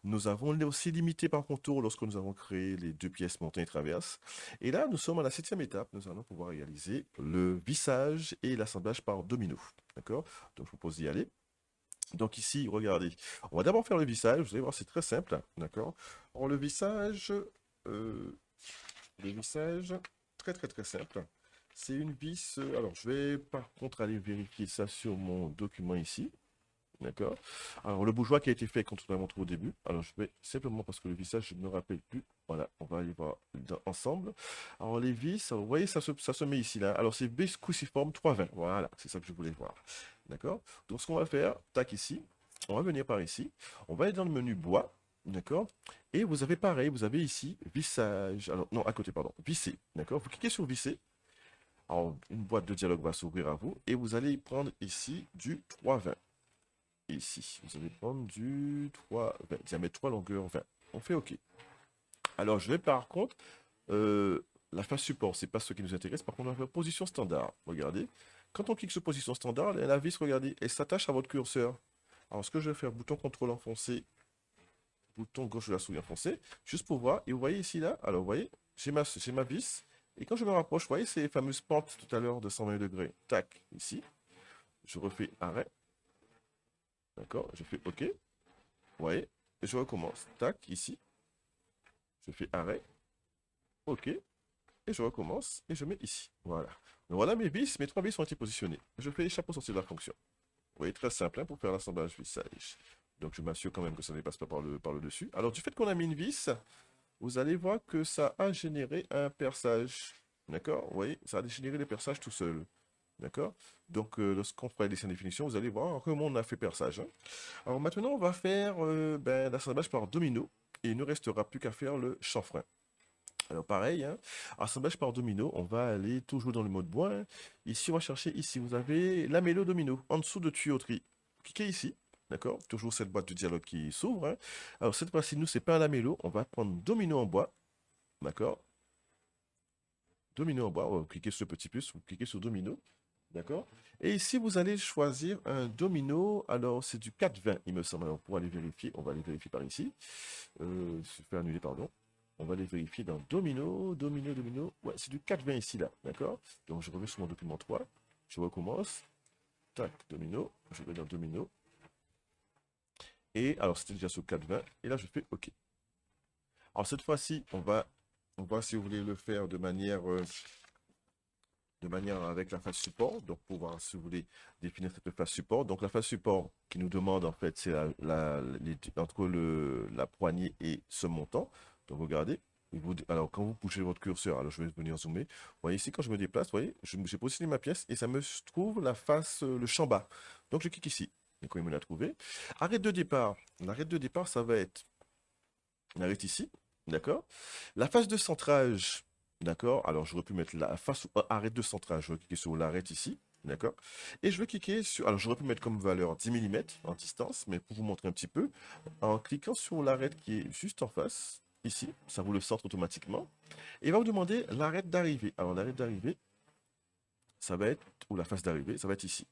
Nous avons aussi limité par contour lorsque nous avons créé les deux pièces montées et traverses. Et là, nous sommes à la 7e étape. Nous allons pouvoir réaliser le vissage et l'assemblage par domino. D'accord? Donc je vous propose d'y aller. Donc ici, regardez, on va d'abord faire le vissage, vous allez voir, c'est très simple, d'accord? Alors euh, le vissage, très très très simple, c'est une vis, alors je vais par contre aller vérifier ça sur mon document ici, d'accord? Alors le bourgeois qui a été fait quand on a montré au début, alors je vais simplement, parce que le vissage, je ne me rappelle plus, voilà, on va aller voir ensemble. Alors les vis, alors, vous voyez, ça se met ici, là, alors c'est vis cruciforme 320, voilà, c'est ça que je voulais voir. D'accord? Donc, ce qu'on va faire, tac, ici, on va venir par ici, on va aller dans le menu bois, d'accord? Et vous avez pareil, vous avez ici vissage, alors non, à côté, pardon, visser, d'accord? Vous cliquez sur visser, alors une boîte de dialogue va s'ouvrir à vous, et vous allez prendre ici du 320. Ici, vous allez prendre du 320, diamètre 3, longueur 20. On fait OK. Alors, je vais par contre, la face support, c'est pas ce qui nous intéresse, par contre, on va faire position standard. Regardez. Quand on clique sur position standard, la vis, regardez, elle s'attache à votre curseur. Alors, ce que je vais faire, bouton contrôle enfoncé, bouton gauche de la souris enfoncé, juste pour voir. Et vous voyez ici, là, alors vous voyez, j'ai ma vis. Et quand je me rapproche, vous voyez ces fameuses pentes tout à l'heure de 120 degrés. Tac, ici. Je refais arrêt. D'accord, je fais OK. Vous voyez, et je recommence. Tac, ici. Je fais arrêt. OK. Et je recommence et je mets ici. Voilà. Donc voilà mes 3 vis ont été positionnées. Je fais échapper au sortir de la fonction. Vous voyez, très simple hein, pour faire l'assemblage vissage. Donc je m'assure quand même que ça ne dépasse pas par le dessus. Alors du fait qu'on a mis une vis, vous allez voir que ça a généré un perçage. D'accord? Vous voyez, ça a généré le perçage tout seul. D'accord? Donc lorsqu'on fera les dessins de définition, vous allez voir comment on a fait perçage. Hein. Alors maintenant, on va faire ben, l'assemblage par domino. Et il ne restera plus qu'à faire le chanfrein. Alors pareil, hein, assemblage par domino, on va aller toujours dans le mode bois. Hein. Ici, on va chercher, ici, vous avez lamello domino, en dessous de tuyauterie. Cliquez ici, d'accord? Toujours cette boîte de dialogue qui s'ouvre. Hein. Alors cette fois-ci, nous, c'est pas un lamello, on va prendre domino en bois, d'accord? Domino en bois, on va cliquer sur le petit plus, vous cliquez sur domino, d'accord? Et ici, vous allez choisir un domino, alors c'est du 420, il me semble. Alors pour aller vérifier, on va aller vérifier par ici. Je fais annuler, pardon. On va les vérifier dans domino, domino, domino. Ouais, c'est du 420 ici, là. D'accord? Donc, je reviens sur mon document 3. Je recommence. Tac, domino. Je vais dans domino. Et alors, c'était déjà sur 420. Et là, je fais OK. Alors, cette fois-ci, on va, si vous voulez, le faire de manière avec la face support. Donc, pour voir, si vous voulez, définir cette face support. Donc, la face support qui nous demande, en fait, c'est entre la poignée et ce montant. Donc, regardez. Alors, quand vous bougez votre curseur, alors je vais venir zoomer. Vous voyez ici, quand je me déplace, vous voyez, j'ai positionné ma pièce et ça me trouve la face, le champ bas. Donc, je clique ici. Et quand il me l'a trouvé. Arrête de départ. L'arrêt de départ, ça va être. On arrête ici. D'accord? La phase de centrage. D'accord? Alors, j'aurais pu mettre la face arrêt de centrage. Je vais cliquer sur l'arrêt ici. D'accord? Et je vais cliquer sur. Alors, j'aurais pu mettre comme valeur 10 mm en distance, mais pour vous montrer un petit peu, en cliquant sur l'arrêt qui est juste en face, ici, ça vous le centre automatiquement. Et il va vous demander l'arête d'arrivée. Alors l'arête d'arrivée, ça va être, ou la face d'arrivée, ça va être ici.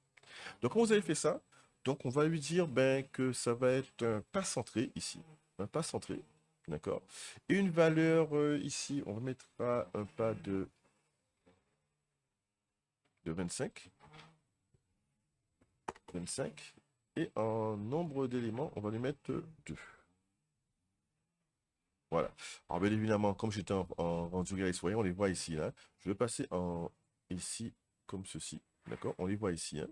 Donc quand vous avez fait ça, donc on va lui dire ben, que ça va être un pas centré ici. Un pas centré, d'accord. Et une valeur ici, on mettra un pas de 25. 25. Et en nombre d'éléments, on va lui mettre 2. Voilà. Alors bien évidemment, comme j'étais en rendu réaliste, voyez, on les voit ici, là. Je vais passer en ici comme ceci. D'accord? On les voit ici, hein,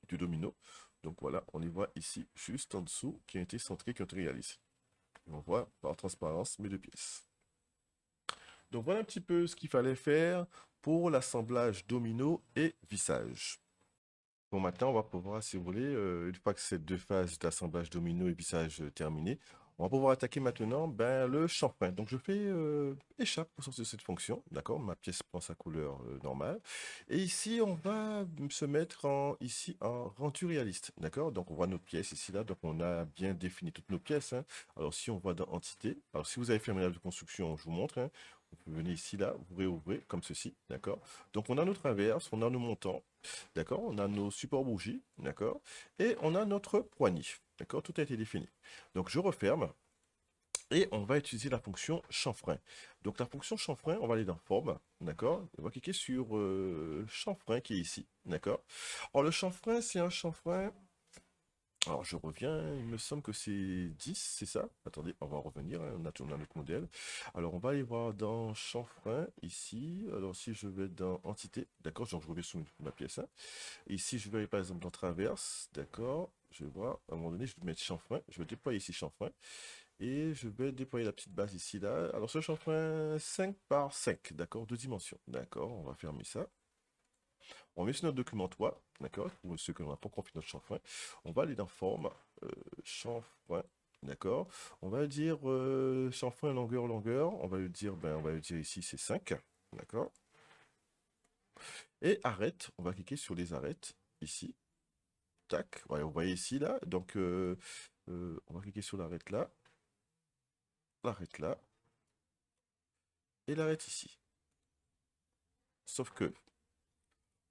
du domino. Donc voilà, on les voit ici, juste en dessous, qui ont été centrés, qui ont été réalisés. Et on voit par transparence mes deux pièces. Donc voilà un petit peu ce qu'il fallait faire pour l'assemblage domino et vissage. Bon, maintenant, on va pouvoir, si vous voulez, une fois que ces deux phases d'assemblage domino et vissage terminées, on va pouvoir attaquer maintenant ben, le chanfrein. Donc, je fais échappe pour sortir de cette fonction, d'accord? Ma pièce prend sa couleur normale. Et ici, on va se mettre ici en rendu réaliste, d'accord? Donc, on voit nos pièces ici, là. Donc, on a bien défini toutes nos pièces, hein. Alors, si on voit dans Entité, alors si vous avez fait un ménage de construction, je vous montre, hein. Vous venez ici, là, vous réouvrez comme ceci, d'accord? Donc, on a nos traverses, on a nos montants. D'accord? On a nos supports bougies, d'accord? Et on a notre poignée, d'accord? Tout a été défini. Donc je referme et on va utiliser la fonction chanfrein. Donc la fonction chanfrein, on va aller dans forme, d'accord? On va cliquer sur chanfrein qui est ici, d'accord? Alors le chanfrein, c'est un chanfrein. Alors je reviens, il me semble que c'est 10, c'est ça? Attendez, on va revenir, hein, on a notre modèle. Alors on va aller voir dans chanfrein, ici. Alors si je vais dans entité, d'accord? Donc je reviens sur ma pièce, hein. Ici, je vais aller par exemple dans traverse, d'accord? Je vais voir, à un moment donné, je vais mettre chanfrein. Je vais déployer ici chanfrein. Et je vais déployer la petite base ici, là. Alors, ce chanfrein 5 par 5, d'accord? 2 dimensions. D'accord, on va fermer ça. On met sur notre document toit, d'accord? Pour ceux que l'on n'a pas confié notre chanfrein. On va aller dans forme, chanfrein, d'accord? On va dire chanfrein longueur, longueur. On va lui dire, ben, on va lui dire ici, c'est 5, d'accord? Et arrête, on va cliquer sur les arêtes, ici. Tac, ouais, vous voyez ici, là. Donc, on va cliquer sur l'arête là, et l'arête ici. Sauf que,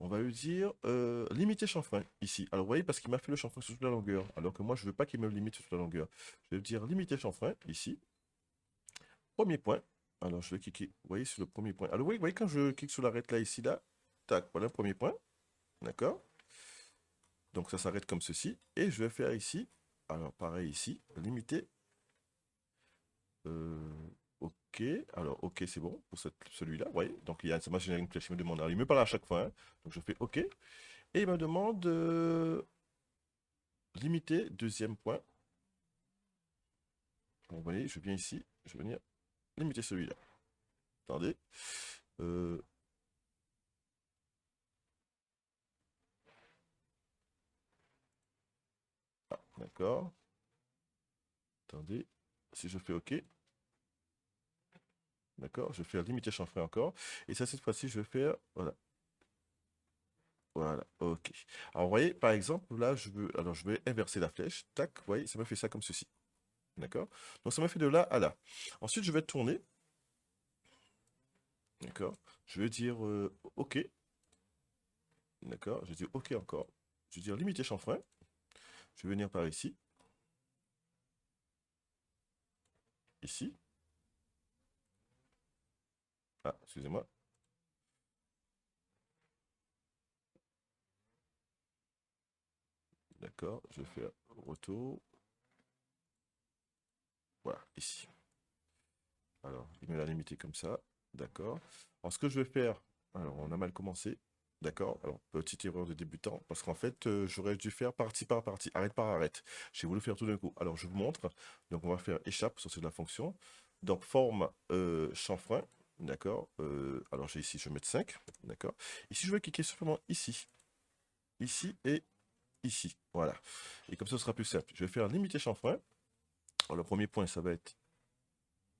on va lui dire limiter chanfrein, ici. Alors, vous voyez, parce qu'il m'a fait le chanfrein sur toute la longueur, alors que moi, je ne veux pas qu'il me limite sur toute la longueur. Je vais dire limiter chanfrein, ici. Premier point. Alors, je vais cliquer, vous voyez, sur le premier point. Alors, vous voyez quand je clique sur l'arête là, ici, là, tac, voilà le premier point. D'accord? Donc, ça s'arrête comme ceci. Et je vais faire ici, alors, pareil ici, limiter. Ok, alors ok, c'est bon pour celui-là, oui. Donc il y a ça m'a généré une flèche, il me demande, alors, il me parle à chaque fois, hein. Donc je fais ok. Et il me demande limiter, deuxième point. Bon, vous voyez, je viens ici, je vais venir limiter celui-là. Attendez. Euh, ah, d'accord. Attendez. Si je fais ok, d'accord, je vais faire limiter chanfrein encore. Et ça, cette fois-ci, je vais faire, voilà. Voilà, ok. Alors, vous voyez, par exemple, là, alors, je vais inverser la flèche. Tac, vous voyez, ça me fait ça comme ceci. D'accord? Donc ça m'a fait de là à là. Ensuite, je vais tourner. D'accord? Je vais dire OK. D'accord? Je vais dire OK encore. Je vais dire limiter chanfrein. Je vais venir par ici. Ici. Ah, excusez-moi. D'accord? Je vais faire retour. Voilà, ici. Alors, il me l'a limité comme ça. D'accord? Alors, ce que je vais faire, alors, on a mal commencé. D'accord? Alors, petite erreur de débutant, parce qu'en fait, j'aurais dû faire partie par partie, arrête par arrête. J'ai voulu faire tout d'un coup. Alors, je vous montre. Donc, on va faire échappe sur la fonction. Donc, forme chanfrein. D'accord? Alors, j'ai ici, je vais mettre 5. D'accord? Ici, je vais cliquer simplement ici. Ici et ici. Voilà. Et comme ça, ce sera plus simple. Je vais faire limiter chanfrein. Alors, le premier point, ça va être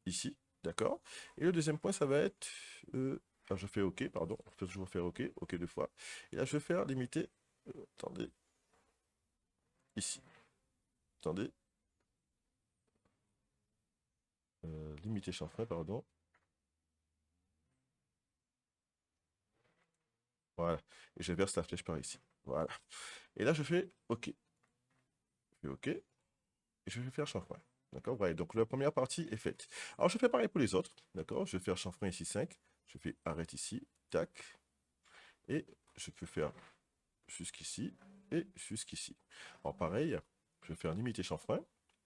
ici, d'accord? Et le deuxième point, ça va être... alors je fais OK, pardon. En fait, je vais faire OK, OK deux fois. Et là, je vais faire limiter... attendez. Ici. Attendez. limiter chanfrein, pardon. Voilà. Et je verse la flèche par ici. Voilà. Et là, je fais OK. Je fais OK. Et je vais faire chanfrein. D'accord? Voilà. Donc, la première partie est faite. Alors, je fais pareil pour les autres. D'accord? Je vais faire chanfrein ici 5. Je fais arrête ici. Tac. Et je peux faire jusqu'ici et jusqu'ici. Alors, pareil, je vais faire limiter chanfrein.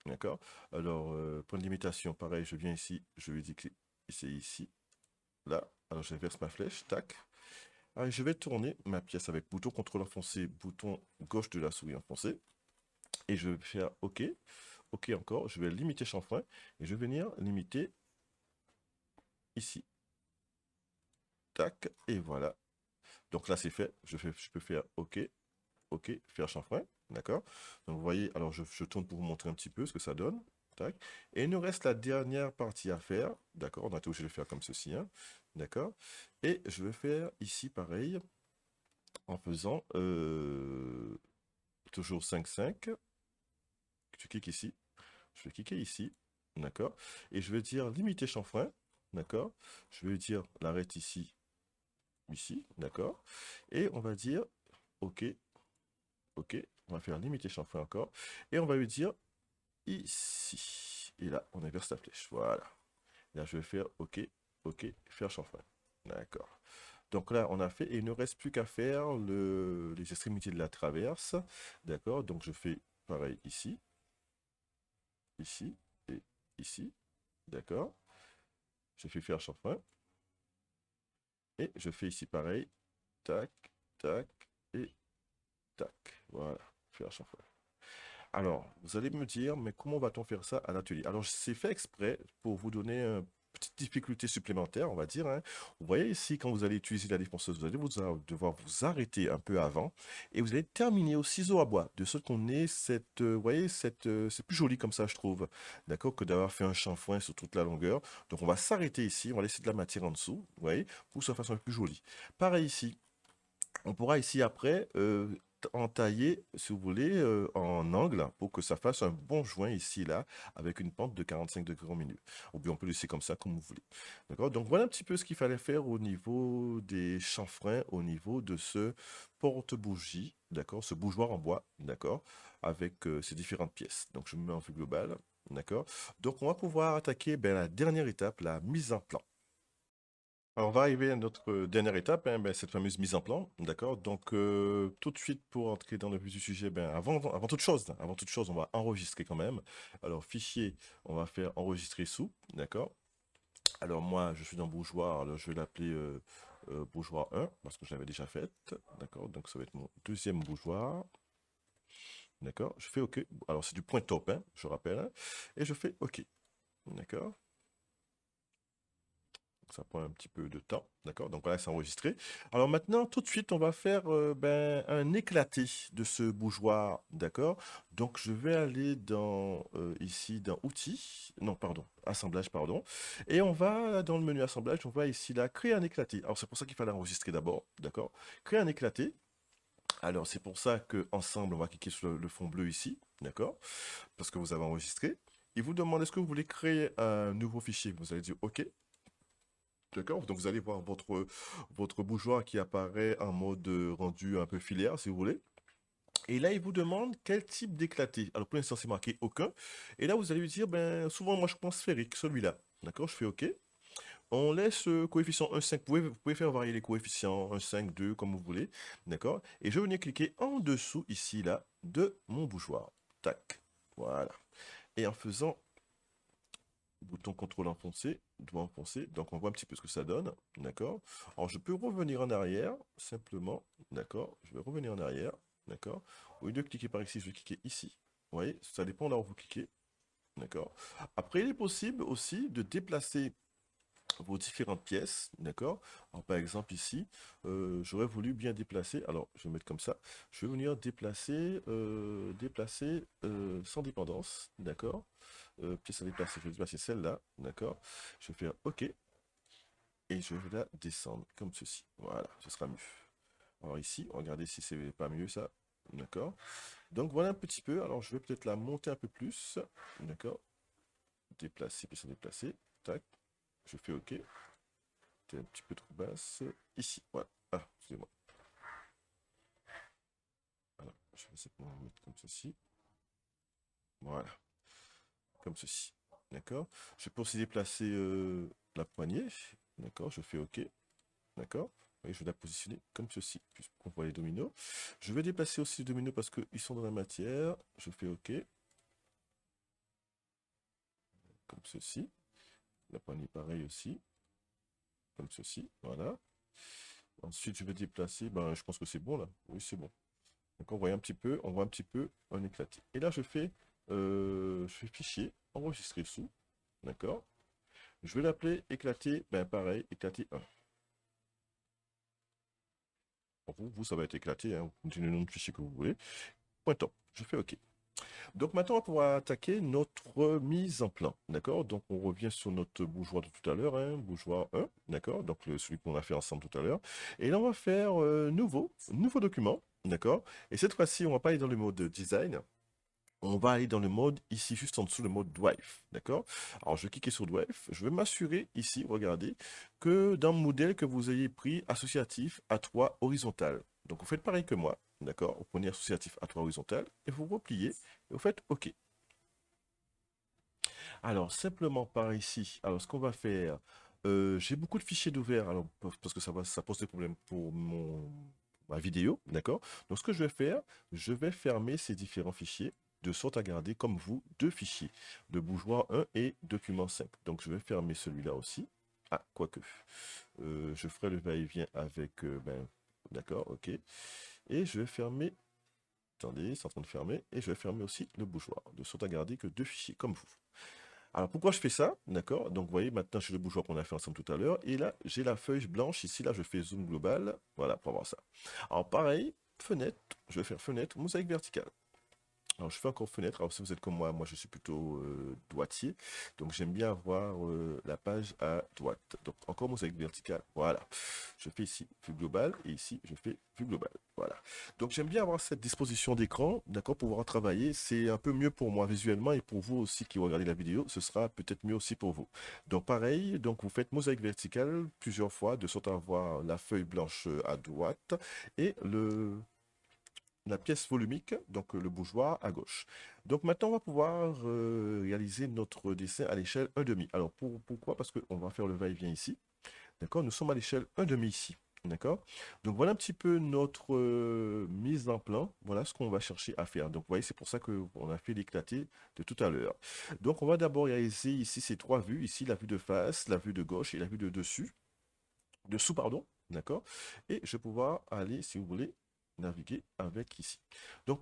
D'accord? Alors, point de limitation, pareil, je viens ici. Je vais dire que c'est ici. Là. Alors, je verse ma flèche. Tac. Alors, je vais tourner ma pièce avec bouton contrôle enfoncé, bouton gauche de la souris enfoncé. Et je vais faire OK. OK encore. Je vais limiter chanfrein. Et je vais venir limiter ici. Tac. Et voilà. Donc là, c'est fait. Je peux faire OK. OK. Faire chanfrein. D'accord? Donc vous voyez, alors je tourne pour vous montrer un petit peu ce que ça donne. Tac. Et il nous reste la dernière partie à faire. D'accord? On a été obligé de le faire comme ceci. Hein. D'accord? Et je vais faire ici pareil. En faisant toujours 5-5. Tu cliques ici. Je vais cliquer ici. D'accord? Et je vais dire limiter chanfrein. D'accord? Je vais dire l'arrête ici. Ici. D'accord? Et on va dire OK. OK. On va faire limiter chanfrein encore. Et on va lui dire ici. Et là, on inverse la flèche. Voilà. Là, je vais faire OK. OK. Faire chanfrein. D'accord. Donc là, on a fait, et il ne reste plus qu'à faire les extrémités de la traverse. D'accord? Donc je fais pareil ici, ici et ici. D'accord? Je fais faire chanfrein. Et je fais ici pareil. Tac, tac et tac. Voilà. Faire chanfrein. Alors, vous allez me dire, mais comment va-t-on faire ça à l'atelier? Alors, c'est fait exprès pour vous donner une petite difficulté supplémentaire, on va dire. Hein. Vous voyez ici, quand vous allez utiliser la défonceuse, vous allez devoir vous arrêter un peu avant et vous allez terminer au ciseau à bois, de sorte qu'on ait cette, vous voyez, c'est plus joli comme ça, je trouve, d'accord, que d'avoir fait un chanfrein sur toute la longueur. Donc, on va s'arrêter ici, on va laisser de la matière en dessous, vous voyez, pour que ça fasse un peu plus joli. Pareil ici, on pourra ici après entailler, si vous voulez, en angle pour que ça fasse un bon joint ici, là, avec une pente de 45 degrés en minute. Ou bien on peut laisser comme ça, comme vous voulez. D'accord? Donc voilà un petit peu ce qu'il fallait faire au niveau des chanfreins, au niveau de ce porte-bougie, d'accord? Ce bougeoir en bois, d'accord? Avec ces différentes pièces. Donc je me mets en vue globale, d'accord? Donc on va pouvoir attaquer la dernière étape, la mise en plan. Alors, on va arriver à notre dernière étape, hein, cette fameuse mise en plan, d'accord? Donc, tout de suite, pour entrer dans le vif du sujet, avant toute chose, on va enregistrer quand même. Alors, fichier, on va faire enregistrer sous, d'accord? Alors, moi, je suis dans Bougeoir, alors je vais l'appeler Bougeoir 1, parce que je l'avais déjà fait, d'accord? Donc, ça va être mon deuxième Bougeoir, d'accord? Je fais OK. Alors, c'est du point top, hein, je rappelle, hein, et je fais OK, d'accord? Ça prend un petit peu de temps, d'accord? Donc voilà, c'est enregistré. Alors maintenant, tout de suite, on va faire un éclaté de ce bougeoir, d'accord? Donc je vais aller dans ici dans outils, non pardon, assemblage pardon, et on va dans le menu assemblage, on va ici là créer un éclaté. Alors c'est pour ça qu'il fallait enregistrer d'abord, d'accord? Créer un éclaté. Alors c'est pour ça que ensemble, on va cliquer sur le fond bleu ici, d'accord? Parce que vous avez enregistré. Il vous demande est-ce que vous voulez créer un nouveau fichier. Vous allez dire OK. D'accord? Donc vous allez voir votre bougeoir qui apparaît en mode rendu un peu filaire, si vous voulez. Et là, il vous demande quel type d'éclaté. Alors pour l'instant, c'est marqué aucun. Et là, vous allez lui dire, souvent, moi, je pense sphérique, celui-là. D'accord? Je fais OK. On laisse coefficient 1,5. Vous pouvez faire varier les coefficients 1,5, 2, comme vous voulez. D'accord? Et je vais venir cliquer en dessous, ici, là, de mon bougeoir. Tac. Voilà. Et en faisant bouton contrôle enfoncé, doigt enfoncé, donc on voit un petit peu ce que ça donne, d'accord? Alors je peux revenir en arrière, simplement, d'accord? Je vais revenir en arrière, d'accord? Au lieu de cliquer par ici, je vais cliquer ici, vous voyez? Ça dépend là où vous cliquez, d'accord? Après, il est possible aussi de déplacer vos différentes pièces, d'accord? Alors par exemple ici, j'aurais voulu bien déplacer, alors je vais mettre comme ça, je vais venir déplacer sans dépendance, d'accord? Pièce à déplacer, je vais déplacer celle-là, d'accord? Je vais faire OK, et je vais la descendre comme ceci, voilà, ce sera mieux. Alors ici, regardez si c'est pas mieux ça, d'accord? Donc voilà un petit peu, alors je vais peut-être la monter un peu plus, d'accord? déplacer, puis ça déplacer. Tac, je fais OK. C'était un petit peu trop basse. Ici, voilà. Ah, excusez-moi. Voilà, je vais simplement mettre comme ceci. Voilà, comme ceci. D'accord. Je peux aussi déplacer la poignée. D'accord, je fais OK. D'accord. Et je vais la positionner comme ceci, puisqu'on voit les dominos. Je vais déplacer aussi les dominos parce qu'ils sont dans la matière. Je fais OK. Comme ceci. La poignée pareil aussi. Comme ceci. Voilà. Ensuite, je vais déplacer. Ben, je pense que c'est bon là. Oui, c'est bon. Donc on voit un petit peu un éclaté. Et là, je fais fichier, enregistrer sous. D'accord. Je vais l'appeler éclaté. Ben pareil, éclaté 1. Pour vous, ça va être éclaté. Hein. Vous continuez le nom de fichier que vous voulez. Point top. Je fais OK. Donc maintenant, on va pouvoir attaquer notre mise en plan. D'accord. Donc on revient sur notre bougeoir de tout à l'heure. Hein, bougeoir 1. D'accord. Donc celui qu'on a fait ensemble tout à l'heure. Et là, on va faire nouveau document. D'accord. Et cette fois-ci, on va pas aller dans le mode design. On va aller dans le mode, ici, juste en dessous, le mode Drive, d'accord? Alors, je vais cliquer sur Drive. Je vais m'assurer, ici, regardez, que dans le modèle que vous ayez pris, associatif A3 horizontal. Donc, vous faites pareil que moi, d'accord? Vous prenez associatif A3 horizontal et vous repliez et vous faites OK. Alors, simplement par ici, alors, ce qu'on va faire, j'ai beaucoup de fichiers d'ouvert, alors, parce que ça pose des problèmes pour ma vidéo, d'accord? Donc, ce que je vais faire, je vais fermer ces différents fichiers de sorte à garder, comme vous, deux fichiers, de bougeoir 1 et document 5. Donc, je vais fermer celui-là aussi. Ah, quoique. Je ferai le va-et-vient avec, d'accord, OK. Et je vais fermer, attendez, c'est en train de fermer, et je vais fermer aussi le bougeoir, de sorte à garder que deux fichiers, comme vous. Alors pourquoi je fais ça? D'accord. Donc vous voyez, maintenant j'ai le bougeoir qu'on a fait ensemble tout à l'heure. Et là, j'ai la feuille blanche. Ici, là, je fais zoom global. Voilà, pour voir ça. Alors pareil, fenêtre. Je vais faire fenêtre, mosaïque verticale. Alors, je fais encore fenêtre. Alors, si vous êtes comme moi je suis plutôt droitier. Donc, j'aime bien avoir la page à droite. Donc, encore mosaïque verticale. Voilà. Je fais ici vue globale et ici, je fais vue globale. Voilà. Donc, j'aime bien avoir cette disposition d'écran, d'accord, pour pouvoir travailler. C'est un peu mieux pour moi visuellement et pour vous aussi qui regardez la vidéo, ce sera peut-être mieux aussi pour vous. Donc, pareil, donc vous faites mosaïque verticale plusieurs fois de sorte à avoir la feuille blanche à droite et la pièce volumique, donc le bougeoir à gauche. Donc maintenant, on va pouvoir réaliser notre dessin à l'échelle 1,5. Alors pourquoi? Parce qu'on va faire le va-et-vient ici. D'accord? Nous sommes à l'échelle 1,5 ici. D'accord? Donc voilà un petit peu notre mise en plan. Voilà ce qu'on va chercher à faire. Donc vous voyez, c'est pour ça qu'on a fait l'éclaté de tout à l'heure. Donc on va d'abord réaliser ici ces trois vues. Ici, la vue de face, la vue de gauche et la vue de dessus. Dessous, pardon. D'accord? Et je vais pouvoir aller, si vous voulez, naviguer avec ici. Donc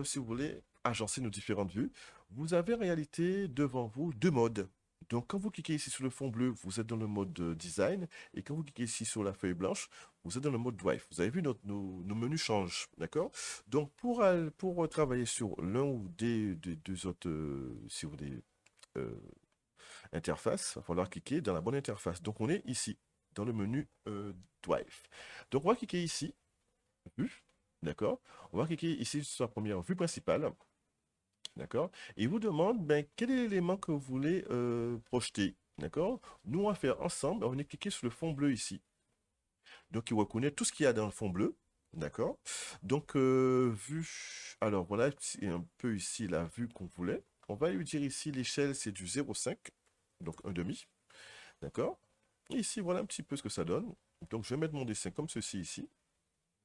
si vous voulez, agencer nos différentes vues, vous avez en réalité devant vous deux modes. Donc quand vous cliquez ici sur le fond bleu, vous êtes dans le mode design, et quand vous cliquez ici sur la feuille blanche, vous êtes dans le mode drive. Vous avez vu, nos menus changent, d'accord? Donc pour travailler sur l'un ou des deux autres, si vous voulez, euh, interfaces, il va falloir cliquer dans la bonne interface. Donc on est ici, dans le menu drive. Donc on va cliquer ici, vue, d'accord? On va cliquer ici sur la première vue principale, d'accord? Et il vous demande quel est l'élément que vous voulez projeter, d'accord? Nous, on va faire ensemble, on va venir cliquer sur le fond bleu ici. Donc il reconnaît tout ce qu'il y a dans le fond bleu, d'accord? Donc vue, alors voilà, c'est un peu ici la vue qu'on voulait. On va lui dire ici l'échelle, c'est du 0,5, donc un demi, d'accord? Et ici, voilà un petit peu ce que ça donne. Donc je vais mettre mon dessin comme ceci ici.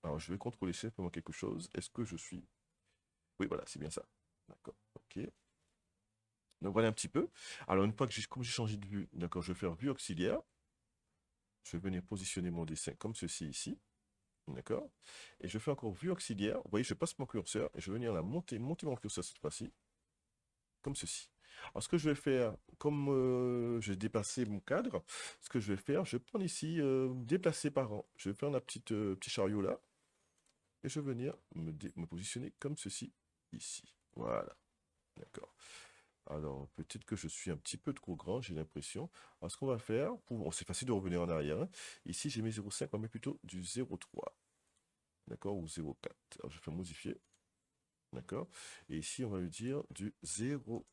Alors, je vais contrôler simplement quelque chose. Est-ce que je suis... Oui, voilà, c'est bien ça. D'accord, ok. Donc, voilà un petit peu. Alors, une fois que comme j'ai changé de vue, d'accord, je vais faire vue auxiliaire. Je vais venir positionner mon dessin comme ceci ici. D'accord. Et je fais encore vue auxiliaire. Vous voyez, je passe mon curseur et je vais venir la monter mon curseur cette fois-ci. Comme ceci. Alors, ce que je vais faire, comme j'ai dépassé mon cadre, ce que je vais faire, je vais prendre ici déplacer par an. Je vais faire un petit chariot là. Et je vais venir me positionner comme ceci, ici. Voilà, d'accord. Alors, peut-être que je suis un petit peu trop grand, j'ai l'impression. Alors, ce qu'on va faire, bon, c'est facile de revenir en arrière. Hein. Ici, j'ai mis 0,5, on va mettre plutôt du 0,3. D'accord, ou 0,4. Alors, je vais faire modifier. D'accord? Et ici, on va lui dire du 0,4.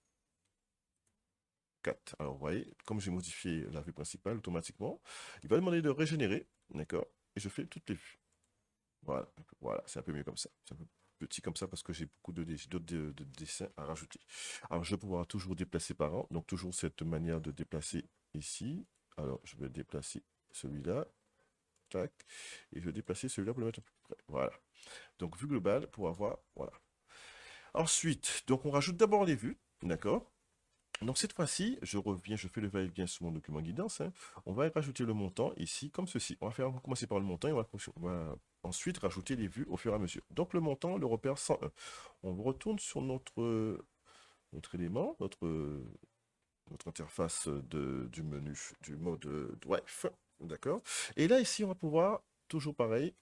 Alors, vous voyez, comme j'ai modifié la vue principale automatiquement, il va demander de régénérer. D'accord? Et je fais toutes les vues. Voilà, voilà, c'est un peu mieux comme ça. C'est un peu petit comme ça parce que j'ai beaucoup d'autres de dessins à rajouter. Alors, je vais pouvoir toujours déplacer par an. Donc, toujours cette manière de déplacer ici. Alors, je vais déplacer celui-là. Tac. Et je vais déplacer celui-là pour le mettre un peu plus près. Voilà. Donc, vue globale pour avoir... Voilà. Ensuite, donc on rajoute d'abord les vues. D'accord? Donc cette fois-ci, je reviens, je fais le va-et-vient sur mon document guidance, hein. On va rajouter le montant ici, comme ceci. On va commencer par le montant et on va ensuite rajouter les vues au fur et à mesure. Donc le montant, le repère 101. On retourne sur notre élément, notre interface du menu, du mode Drive. D'accord? Et là, ici, on va pouvoir, toujours pareil,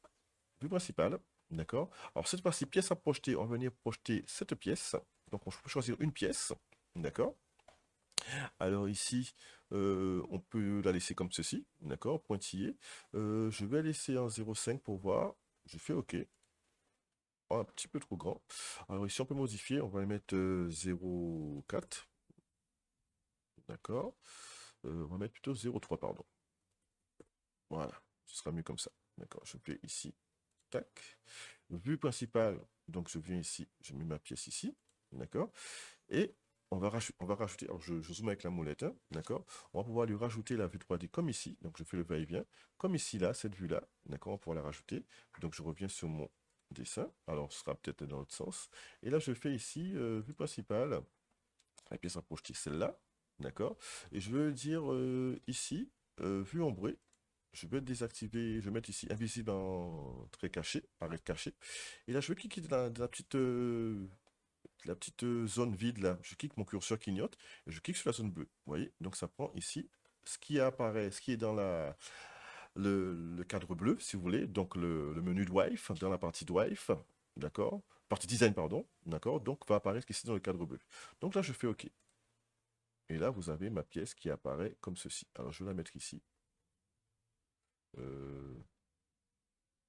vue principale. D'accord? Alors cette fois-ci, pièce à projeter, on va venir projeter cette pièce. Donc on peut choisir une pièce. D'accord? Alors ici, on peut la laisser comme ceci, d'accord, pointillé. Je vais laisser un 0,5 pour voir. Je fais OK. Oh, un petit peu trop grand. Alors ici, on peut modifier. On va mettre 0,4. D'accord. On va mettre plutôt 0,3, pardon. Voilà, ce sera mieux comme ça. D'accord, je fais ici. Tac. Vue principale. Donc je viens ici, je mets ma pièce ici. D'accord. Et on va rajouter, alors je zoome avec la molette, hein, d'accord? On va pouvoir lui rajouter la vue 3D comme ici, donc je fais le va-et-vient, comme ici, là, cette vue-là, d'accord? On va pouvoir la rajouter. Donc je reviens sur mon dessin, alors ce sera peut-être dans l'autre sens. Et là, je fais ici, vue principale, la pièce à projeter, celle-là, d'accord? Et je veux dire ici, vue ombrée, je vais désactiver, je vais mettre ici invisible en trait caché, arrêt caché. Et là, je vais cliquer dans la petite zone vide là, je clique mon curseur clignote et je clique sur la zone bleue. Vous voyez? Donc ça prend ici ce qui apparaît, ce qui est dans le cadre bleu, si vous voulez, donc le menu Drive, dans la partie Drive, d'accord? Partie design, pardon, d'accord? Donc va apparaître ici dans le cadre bleu. Donc là, je fais OK. Et là, vous avez ma pièce qui apparaît comme ceci. Alors, je vais la mettre ici. Euh,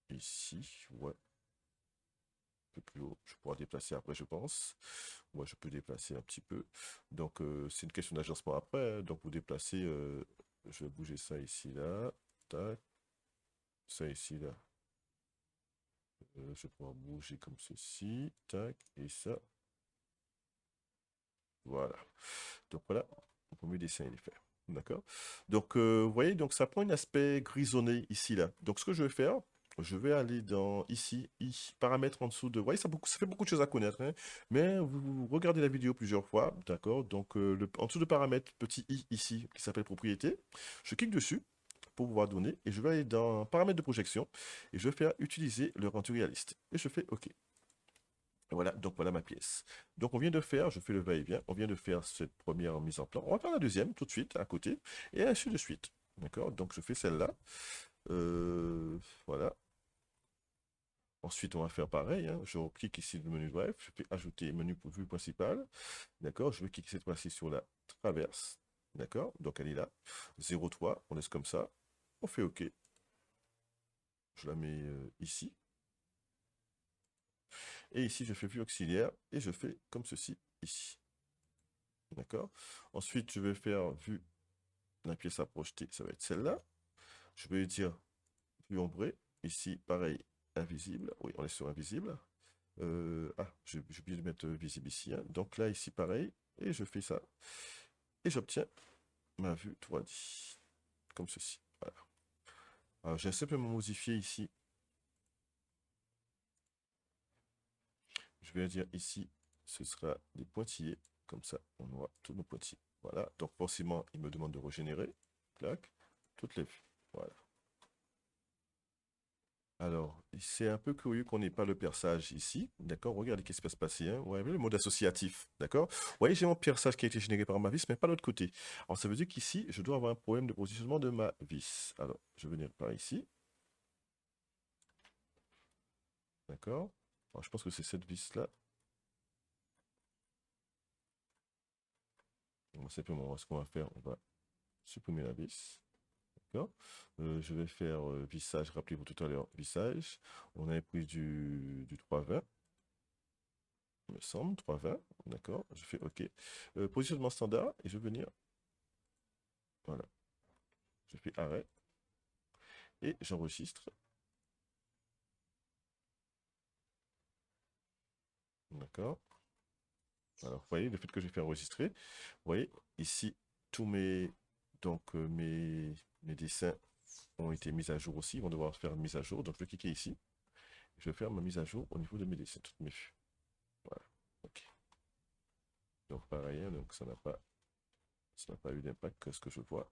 ici, ouais. Un peu plus haut. Je pourrai déplacer après, je pense. Moi, je peux déplacer un petit peu. Donc, c'est une question d'agencement après, hein. Donc, vous déplacez, je vais bouger ça ici, là. Tac. Ça ici, là. Je vais pouvoir bouger comme ceci. Tac. Et ça. Voilà. Donc, voilà. Le premier dessin, il est fait. D'accord? Donc, vous voyez, donc ça prend un aspect grisonné ici, là. Donc, ce que je vais faire, je vais aller dans ici, paramètres en dessous de... Vous voyez, ça fait beaucoup de choses à connaître, hein. Mais vous regardez la vidéo plusieurs fois, d'accord? Donc, en dessous de paramètres, petit i ici, qui s'appelle propriété, je clique dessus pour pouvoir donner, et je vais aller dans paramètres de projection, et je vais faire utiliser le rendu réaliste. Et je fais OK. Voilà, donc voilà ma pièce. Donc on vient de faire, je fais le va-et-vient, on vient de faire cette première mise en plan. On va faire la deuxième tout de suite à côté, et ainsi de suite. D'accord? Donc je fais celle-là. Euh, voilà. Ensuite, on va faire pareil, hein. Je clique ici le menu Drive, je fais ajouter menu pour vue principale. D'accord? Je vais cliquer cette fois-ci sur la traverse. D'accord? Donc elle est là. 0,3, on laisse comme ça. On fait OK. Je la mets ici. Et ici, je fais vue auxiliaire et je fais comme ceci ici. D'accord? Ensuite, je vais faire vue, la pièce à projeter, ça va être celle-là. Je vais dire vue ombrée. Ici, pareil, invisible. Oui, on est sur invisible. J'ai oublié de mettre visible ici, hein. Donc là, ici, pareil. Et je fais ça. Et j'obtiens ma vue 3D. Comme ceci. Voilà. Alors, j'ai simplement modifié ici. Je vais dire ici, ce sera des pointillés. Comme ça, on voit tous nos pointillés. Voilà. Donc, forcément, il me demande de régénérer. Clac. Toutes les vues. Voilà. Alors, c'est un peu curieux qu'on n'ait pas le perçage ici, d'accord? Regardez ce qui va se passer, hein? Ouais, le mode associatif, d'accord? Vous voyez, j'ai mon perçage qui a été généré par ma vis, mais pas l'autre côté. Alors, ça veut dire qu'ici, je dois avoir un problème de positionnement de ma vis. Alors, je vais venir par ici, d'accord? Alors, je pense que c'est cette vis-là. Simplement, ce qu'on va faire, on va supprimer la vis, d'accord? Je vais faire vissage, rappelez-vous tout à l'heure, vissage. On avait pris du 320. il me semble, 3,20, d'accord, je fais OK. Positionnement standard, et je vais venir, voilà, je fais arrêt, et j'enregistre, d'accord. Alors, vous voyez, le fait que j'ai fait enregistrer, vous voyez, ici, tous mes, donc, mes dessins ont été mis à jour aussi, ils vont devoir faire une mise à jour, donc je vais cliquer ici, je vais faire ma mise à jour au niveau de mes dessins, toutes mes vues, voilà, OK. Donc, pareil, hein, donc ça n'a pas eu d'impact que ce que je vois.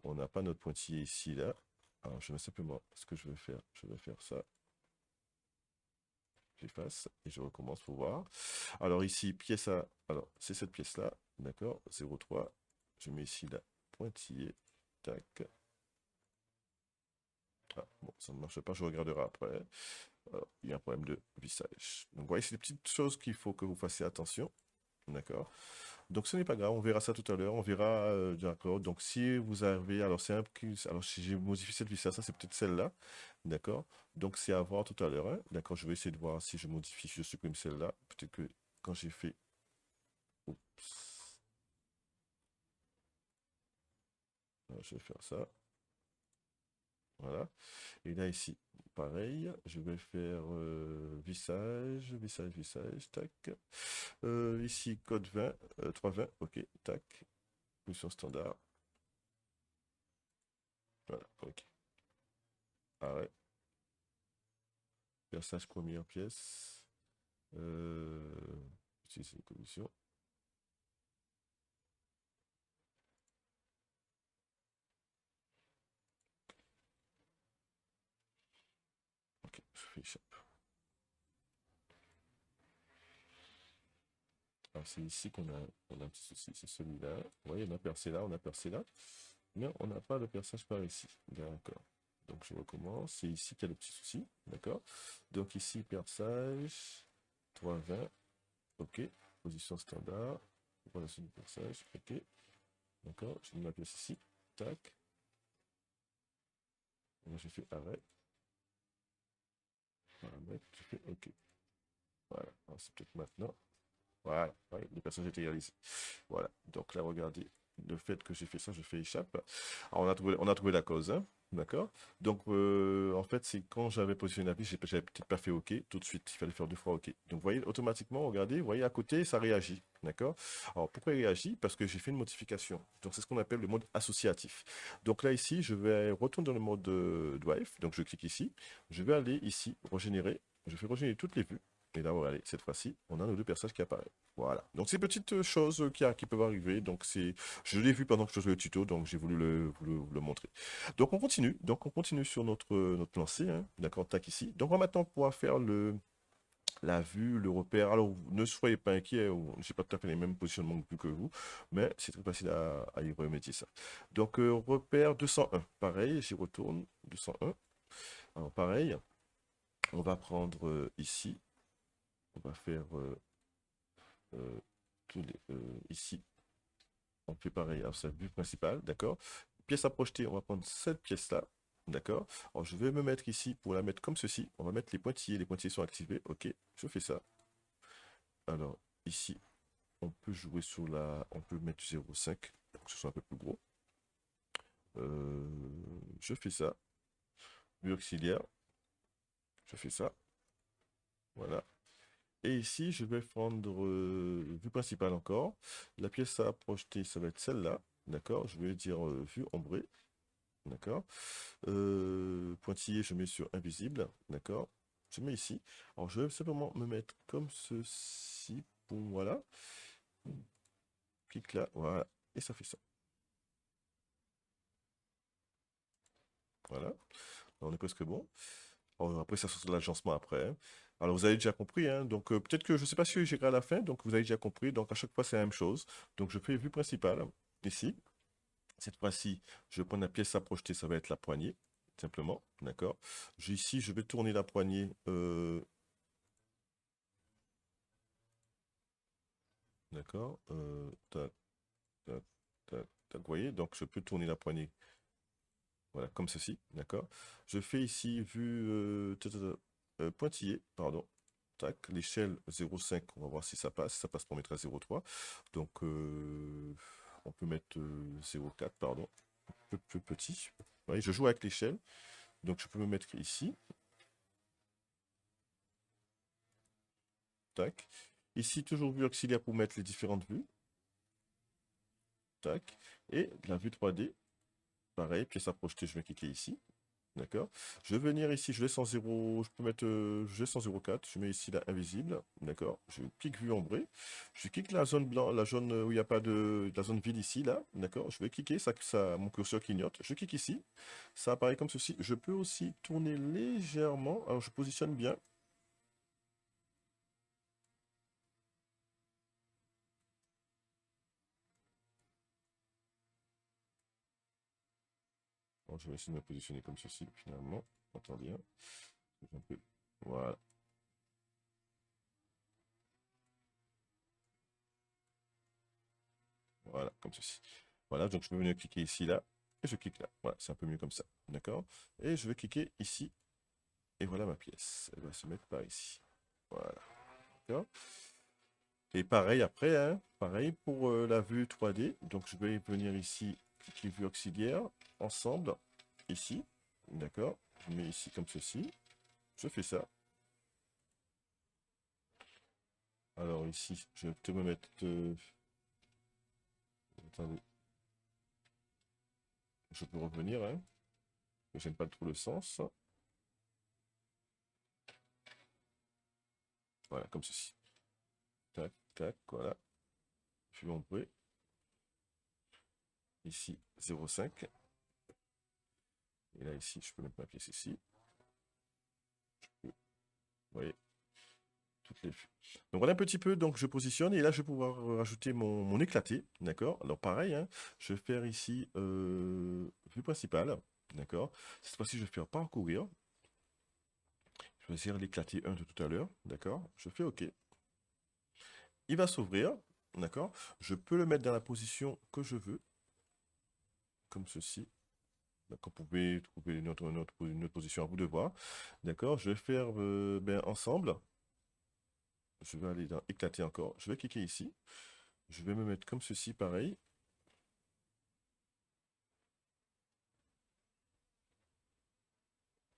On n'a pas notre pointillé ici, là. Alors, je vais simplement, ce que je vais faire ça. J'efface et je recommence pour voir. Alors ici, pièce à... Alors, c'est cette pièce-là, d'accord, 0,3. Je mets ici la pointillé. Tac. Ah, bon, ça ne marche pas, je regarderai après. Alors, il y a un problème de vissage. Donc, vous voyez, c'est des petites choses qu'il faut que vous fassiez attention. D'accord. Donc ce n'est pas grave, on verra ça tout à l'heure, on verra, d'accord. Donc si vous avez, alors c'est un, alors si j'ai modifié cette vis, ça c'est peut-être celle-là, d'accord. Donc c'est à voir tout à l'heure, hein. D'accord. Je vais essayer de voir si je modifie, si je supprime celle-là. Peut-être que quand j'ai fait, oups, alors, je vais faire ça, voilà. Et là ici, pareil, je vais faire visage, tac. Ici code 20, 320, ok, tac. Position standard, voilà, ok. Arrêt. Personnage première pièce. Utiliser une commission. Ok, je fais échappe. Alors c'est ici on a un petit souci, c'est celui-là. Vous voyez, on a percé là, on a percé là. Mais on n'a pas de perçage par ici. D'accord. Donc je recommence. C'est ici qu'il y a le petit souci. D'accord. Donc ici, perçage. 3,20. Ok. Position standard. Relation du perçage. Ok. D'accord. Je mets ma pièce ici. Tac. Et là, je fais arrêt. Paramètre. Je fais OK. Voilà. Alors, c'est peut-être maintenant. Voilà, ouais, les personnages étaient réalisés. Voilà, donc là, regardez, le fait que j'ai fait ça, je fais échappe. Alors, on a trouvé la cause, hein, d'accord? Donc, en fait, c'est quand j'avais positionné la piste, j'avais peut-être pas fait OK tout de suite. Il fallait faire 2 fois OK. Donc, vous voyez, automatiquement, regardez, vous voyez, à côté, ça réagit, d'accord? Alors, pourquoi il réagit? Parce que j'ai fait une modification. Donc, c'est ce qu'on appelle le mode associatif. Donc, là, ici, je vais retourner dans le mode Drive. Donc, je clique ici. Je vais aller ici, régénérer. Je fais régénérer toutes les vues. Et là, regardez, cette fois-ci, on a nos deux personnages qui apparaissent. Voilà. Donc, ces petites choses qui peuvent arriver. Donc, je l'ai vu pendant que je faisais le tuto, donc j'ai voulu vous le montrer. Donc, on continue. Donc, on continue sur notre lancée. Hein. D'accord, tac ici. Donc, on va maintenant pouvoir faire la vue, le repère. Alors, ne soyez pas inquiets, je n'ai pas tout à fait les mêmes positionnements que vous, mais c'est très facile à y remédier ça. Donc, repère 201. Pareil, j'y retourne. 201. Alors, pareil, on va prendre ici. On va faire euh, ici, on fait pareil, alors c'est la vue principale, d'accord. Pièce à projeter, on va prendre cette pièce-là, d'accord. Alors je vais me mettre ici pour la mettre comme ceci, on va mettre les pointillés sont activés, ok, je fais ça. Alors ici, on peut jouer sur on peut mettre 0,5 pour que ce soit un peu plus gros. Je fais ça, vue auxiliaire, je fais ça, voilà. Et ici, je vais prendre vue principale encore. La pièce à projeter, ça va être celle-là. D'accord? Je vais dire vue ombrée. D'accord? Pointillé, je mets sur invisible. D'accord? Je mets ici. Alors, je vais simplement me mettre comme ceci. Pour, voilà. Clique là. Voilà. Et ça fait ça. Voilà. On est presque bon. Alors, après, ça sort de l'agencement après. Hein. Alors, vous avez déjà compris. Hein. Donc, peut-être que je ne sais pas si j'irai à la fin. Donc, vous avez déjà compris. Donc, à chaque fois, c'est la même chose. Donc, je fais vue principale. Ici. Cette fois-ci, je vais prendre la pièce à projeter. Ça va être la poignée. Simplement. D'accord. Ici, je vais tourner la poignée. D'accord. Tac, tac, tac, tac. Vous voyez, donc je peux tourner la poignée. Voilà, comme ceci. D'accord. Je fais ici vue pointillé, pardon. Tac, l'échelle 0,5, on va voir si ça passe. Si ça passe pour mettre à 0,3. Donc, on peut mettre 0,4, pardon. Un peu plus petit. Vous voyez, je joue avec l'échelle. Donc, je peux me mettre ici. Tac. Ici, toujours vue auxiliaire pour mettre les différentes vues. Tac. Et la vue 3D. Pareil, pièce à projeter, je vais cliquer ici. D'accord. Je vais venir ici, je laisse en 0, je peux mettre, je laisse en 0,4, je mets ici la invisible, d'accord. Je clique vue ombrée, je clique la zone blanc, la zone où il n'y a pas de, la zone vide ici, là, d'accord. Je vais cliquer, mon curseur clignote, je clique ici, ça apparaît comme ceci. Je peux aussi tourner légèrement, alors je positionne bien. Alors, je vais essayer de me positionner comme ceci, finalement, attendez, hein. Un peu, voilà. Voilà, comme ceci. Voilà, donc je peux venir cliquer ici, là, et je clique là. Voilà, c'est un peu mieux comme ça, d'accord. Et je vais cliquer ici, et voilà ma pièce. Elle va se mettre par ici. Voilà, d'accord. Et pareil après, hein, pareil pour la vue 3D. Donc je vais venir ici, cliquer vue auxiliaire, ensemble, ici, d'accord. Je mets ici comme ceci. Je fais ça. Alors ici, je vais te me mettre... attendez, je peux revenir, hein. Je n'aime pas trop le sens. Voilà, comme ceci. Tac, tac, voilà. Vue ombrée. Ici, 0,5. Et là, ici, je peux mettre ma pièce ici. Vous voyez, toutes les vues. Donc voilà un petit peu, donc je positionne et là je vais pouvoir rajouter mon éclaté, d'accord. Alors pareil, hein, je vais faire ici vue principale, d'accord. Cette fois-ci je vais faire parcourir. Je vais choisir l'éclaté 1 de tout à l'heure, d'accord. Je fais OK. Il va s'ouvrir, d'accord. Je peux le mettre dans la position que je veux, comme ceci. Donc, vous pouvez trouver une autre position à vous de voir. D'accord, je vais faire ensemble. Je vais aller dans éclater encore. Je vais cliquer ici. Je vais me mettre comme ceci, pareil.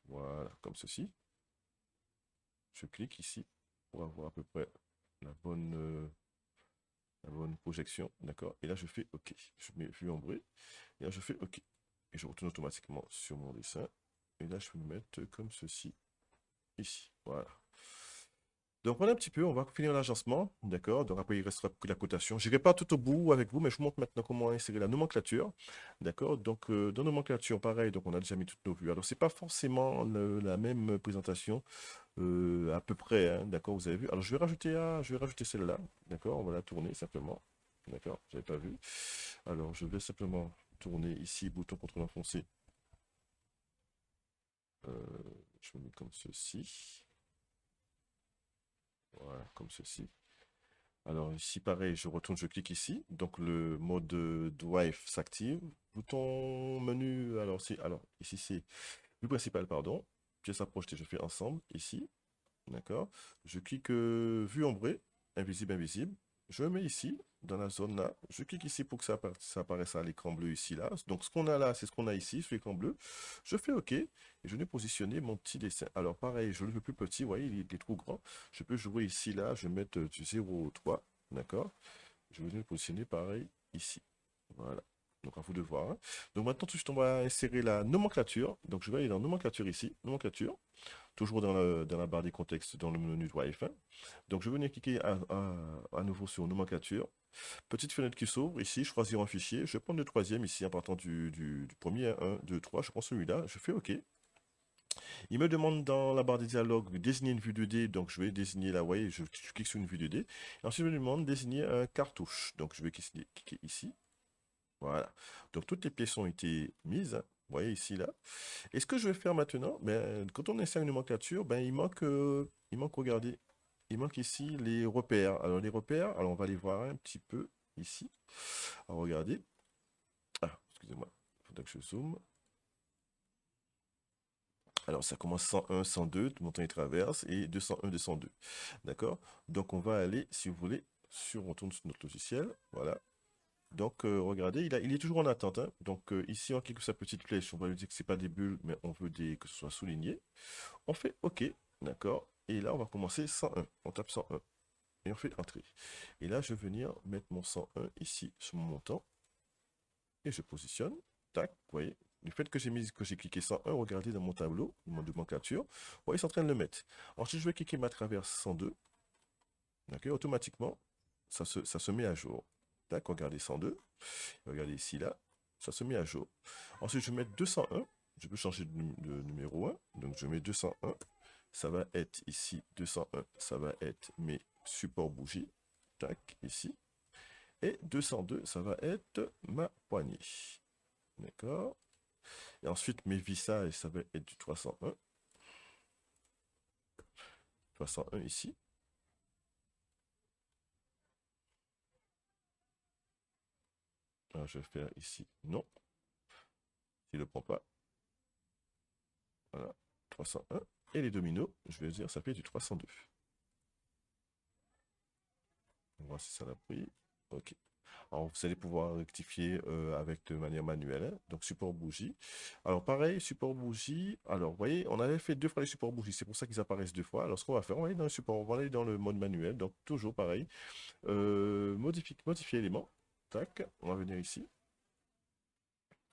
Voilà, comme ceci. Je clique ici pour avoir à peu près la bonne projection. D'accord. Et là, je fais OK. Je mets vue ombrée. Et là, je fais OK. Et je retourne automatiquement sur mon dessin. Et là, je vais me mettre comme ceci, ici. Voilà. Donc voilà un petit peu, on va finir l'agencement, d'accord? Donc après il restera que la cotation. Je n'irai pas tout au bout avec vous, mais je vous montre maintenant comment insérer la nomenclature, d'accord? Donc dans nomenclature, pareil, donc on a déjà mis toutes nos vues. Alors c'est pas forcément la même présentation, à peu près, hein, d'accord? Vous avez vu? Alors je vais rajouter celle-là, d'accord? On va la tourner simplement, d'accord? J'avais pas vu. Alors je vais simplement tourner ici, bouton contrôle enfoncé. Je me mets comme ceci, voilà, comme ceci. Alors ici, pareil, je retourne, je clique ici. Donc le mode Drive s'active. Bouton menu, alors ici c'est vue principale, pardon. Pièce à projeter, je fais ensemble, ici. D'accord. Je clique vue ombrée, invisible, invisible. Je me mets ici, dans la zone là. Je clique ici pour que ça apparaisse à l'écran bleu ici, là. Donc ce qu'on a là, c'est ce qu'on a ici, sur l'écran bleu. Je fais OK. Et je vais positionner mon petit dessin. Alors pareil, je le veux plus petit, vous voyez, il est trop grand. Je peux jouer ici, là. Je vais mettre du 0,3. D'accord. Je vais le positionner pareil ici. Voilà. Donc à vous de voir, hein. Donc maintenant, tout de suite, on va insérer la nomenclature. Donc je vais aller dans nomenclature ici. Nomenclature. Toujours dans la barre des contextes, dans le menu Drive, hein. Donc je vais venir cliquer à nouveau sur nomenclature. Petite fenêtre qui s'ouvre ici, je choisis un fichier. Je vais prendre le troisième ici en partant du premier, 1, 2, 3. Je prends celui-là, je fais OK. Il me demande dans la barre des dialogues de désigner une vue 2D. Donc je vais désigner là, vous voyez, je clique sur une vue 2D. Et ensuite, je me demande de désigner un cartouche. Donc je vais cliquer ici. Voilà. Donc toutes les pièces ont été mises, hein. Vous voyez ici, là. Et ce que je vais faire maintenant, quand on insère une nomenclature, regardez, il manque ici les repères. Alors les repères, alors on va les voir un petit peu ici. Alors regardez. Ah, excusez-moi, il faudrait que je zoome. Alors, ça commence 101, 102, montagne et traverse, et 201, 202. D'accord? Donc, on va aller, si vous voulez, on tourne sur notre logiciel. Voilà. Donc, regardez, il est toujours en attente, hein. Donc, ici, on clique sur sa petite flèche. On va lui dire que c'est pas des bulles, mais on veut que ce soit souligné. On fait OK. D'accord? Et là, on va commencer 101. On tape 101. Et on fait Entrée. Et là, je vais venir mettre mon 101 ici, sur mon montant. Et je positionne. Tac, vous voyez. Le fait que j'ai cliqué 101, regardez dans mon tableau, de mon capture, vous voyez, c'est en train de le mettre. Ensuite, je vais cliquer ma traverse 102. D'accord, automatiquement, ça se met à jour. Tac, regardez 102. Regardez ici, là, ça se met à jour. Ensuite, je vais mettre 201. Je peux changer de numéro 1. Donc, je mets 201. Ça va être ici, 201. Ça va être mes supports bougies. Tac, ici. Et 202, ça va être ma poignée. D'accord. Et ensuite, mes vissages, ça va être du 301. 301 ici. Alors, je vais faire ici, non. S'il ne le prend pas. Voilà, 301. Et les dominos, je vais dire, ça fait du 302. On va voir si ça l'a pris. OK. Alors, vous allez pouvoir rectifier de manière manuelle, hein. Donc, support bougie. Alors, pareil, support bougie. Alors, vous voyez, on avait fait 2 fois les supports bougies. C'est pour ça qu'ils apparaissent 2 fois. Alors, ce qu'on va faire, on va aller dans le support, on va aller dans le mode manuel. Donc, toujours pareil. Modifier élément. Tac. On va venir ici.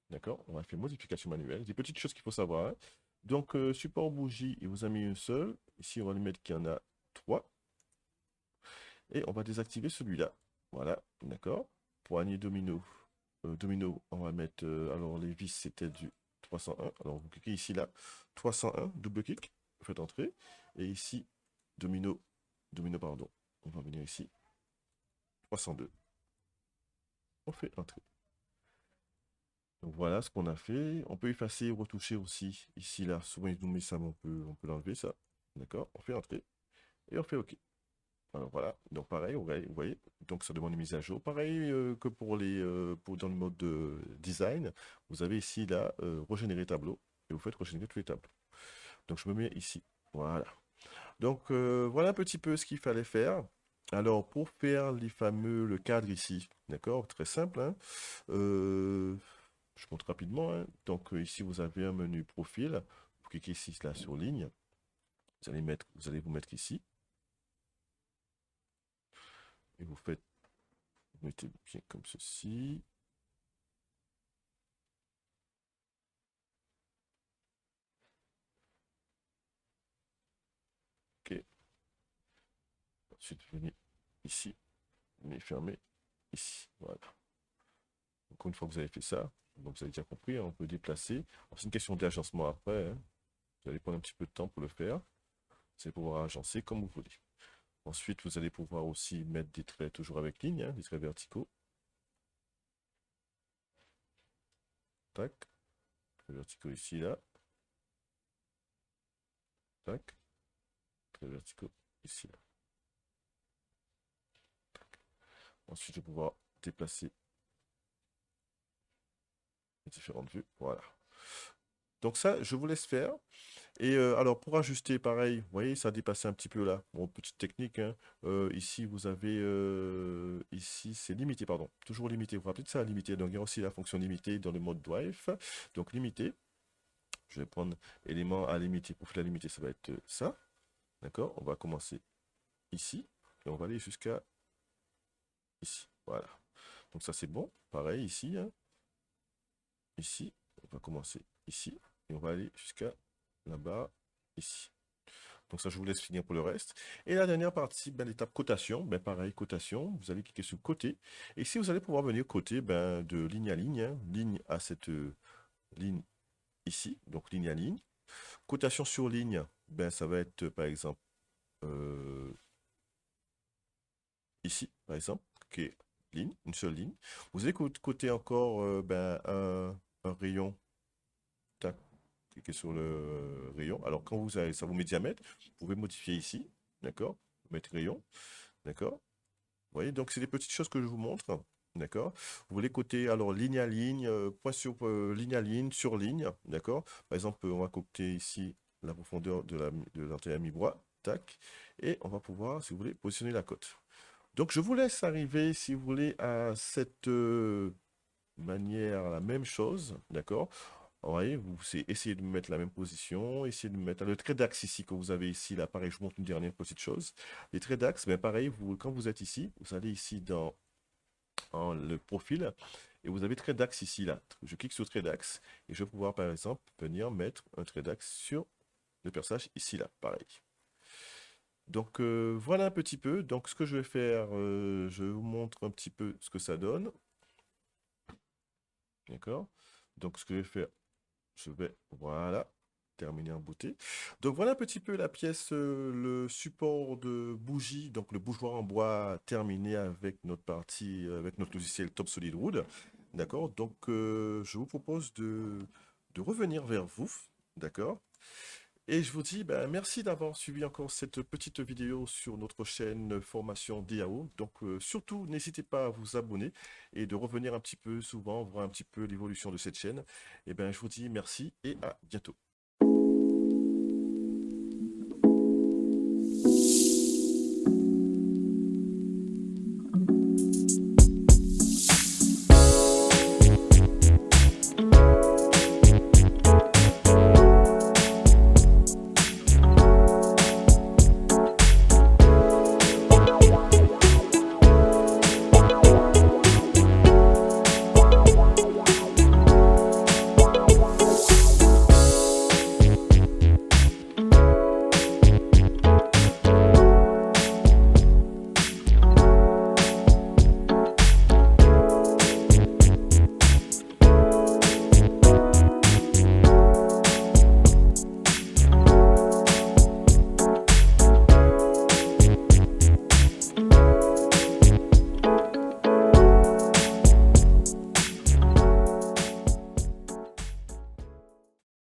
D'accord? On va faire modification manuelle. Des petites choses qu'il faut savoir, hein. Donc, support bougie, il vous a mis une seule. Ici, on va lui mettre qu'il y en a 3. Et on va désactiver celui-là. Voilà, d'accord. Poignée domino. Domino, on va mettre... alors, les vis, c'était du 301. Alors, vous cliquez ici, là. 301, double clic. Vous faites entrer. Et ici, domino. Domino, pardon. On va venir ici. 302. On fait entrer. Donc voilà ce qu'on a fait. On peut effacer, retoucher aussi. Ici, là, souvent ils nous mettent ça, mais on peut l'enlever, ça. D'accord? On fait entrer. Et on fait OK. Alors voilà. Donc pareil, vous voyez. Donc ça demande une mise à jour. Pareil que dans le mode de design. Vous avez ici, là, régénérer tableau. Et vous faites régénérer tous les tableaux. Donc je me mets ici. Voilà. Donc voilà un petit peu ce qu'il fallait faire. Alors pour faire le cadre ici, d'accord? Très simple, hein. Je montre rapidement, hein. Donc ici, vous avez un menu profil. Vous cliquez ici là sur ligne. Vous allez vous mettre ici. Et vous mettez bien comme ceci. OK. Ensuite, venez ici. Venez fermer ici. Voilà. Donc une fois que vous avez fait ça, donc vous avez déjà compris, hein, on peut déplacer. C'est une question d'agencement après, hein. Vous allez prendre un petit peu de temps pour le faire. Vous allez pouvoir agencer comme vous voulez. Ensuite, vous allez pouvoir aussi mettre des traits toujours avec ligne, hein, des traits verticaux. Tac. Traits verticaux ici, là. Tac. Traits verticaux ici, là. Ensuite, je vais pouvoir déplacer les différentes vues. Voilà. Donc ça, je vous laisse faire. Et alors, pour ajuster, pareil, vous voyez, ça a dépassé un petit peu là. Bon, petite technique, hein. Ici, vous avez... ici, c'est limité, pardon. Toujours limité. Vous vous rappelez de ça, limité. Donc, il y a aussi la fonction limitée dans le mode drive. Donc, limité. Je vais prendre élément à limiter. Pour faire la limiter, ça va être ça. D'accord? On va commencer ici. Et on va aller jusqu'à ici. Voilà. Donc, ça, c'est bon. Pareil, ici, hein. Ici. On va commencer ici. Et on va aller jusqu'à là-bas, ici. Donc ça, je vous laisse finir pour le reste. Et la dernière partie, ben, l'étape cotation. Ben, pareil, cotation. Vous allez cliquer sur côté. Et ici, vous allez pouvoir venir coter ben, de ligne à ligne, hein. Ligne à cette ligne ici. Donc ligne à ligne. Cotation sur ligne, ben, ça va être par exemple euh, ici, par exemple. OK, ligne, une seule ligne. Vous allez coter encore ben, un rayon. Tac. Cliquez sur le rayon. Alors, quand vous avez, ça vous met diamètre, vous pouvez modifier ici, d'accord? Mettre rayon, d'accord? Vous voyez, donc c'est des petites choses que je vous montre, d'accord? Vous voulez coter, alors, ligne à ligne, point sur ligne à ligne, sur ligne, d'accord? Par exemple, on va coter ici la profondeur de l'antenne à mi-bras, tac, et on va pouvoir, si vous voulez, positionner la cote. Donc je vous laisse arriver, si vous voulez, à cette manière, la même chose, d'accord? Vous voyez, vous essayez de mettre la même position, essayez de mettre le trait d'axe ici que vous avez ici, là, pareil, je vous montre une dernière petite chose. Les traits d'axe, mais pareil, quand vous êtes ici, vous allez ici dans le profil, et vous avez trait d'axe ici, là. Je clique sur trait d'axe, et je vais pouvoir, par exemple, venir mettre un trait d'axe sur le personnage ici, là, pareil. Donc voilà un petit peu. Donc ce que je vais faire, je vous montre un petit peu ce que ça donne. D'accord? Donc ce que je vais faire, je vais, voilà, terminer en beauté. Donc voilà un petit peu la pièce, le support de bougie, donc le bougeoir en bois terminé avec notre partie, avec notre logiciel Top Solid Wood. D'accord? Donc je vous propose de revenir vers vous. D'accord? Et je vous dis merci d'avoir suivi encore cette petite vidéo sur notre chaîne Formation DAO. Donc surtout, n'hésitez pas à vous abonner et de revenir un petit peu souvent, voir un petit peu l'évolution de cette chaîne. Et je vous dis merci et à bientôt.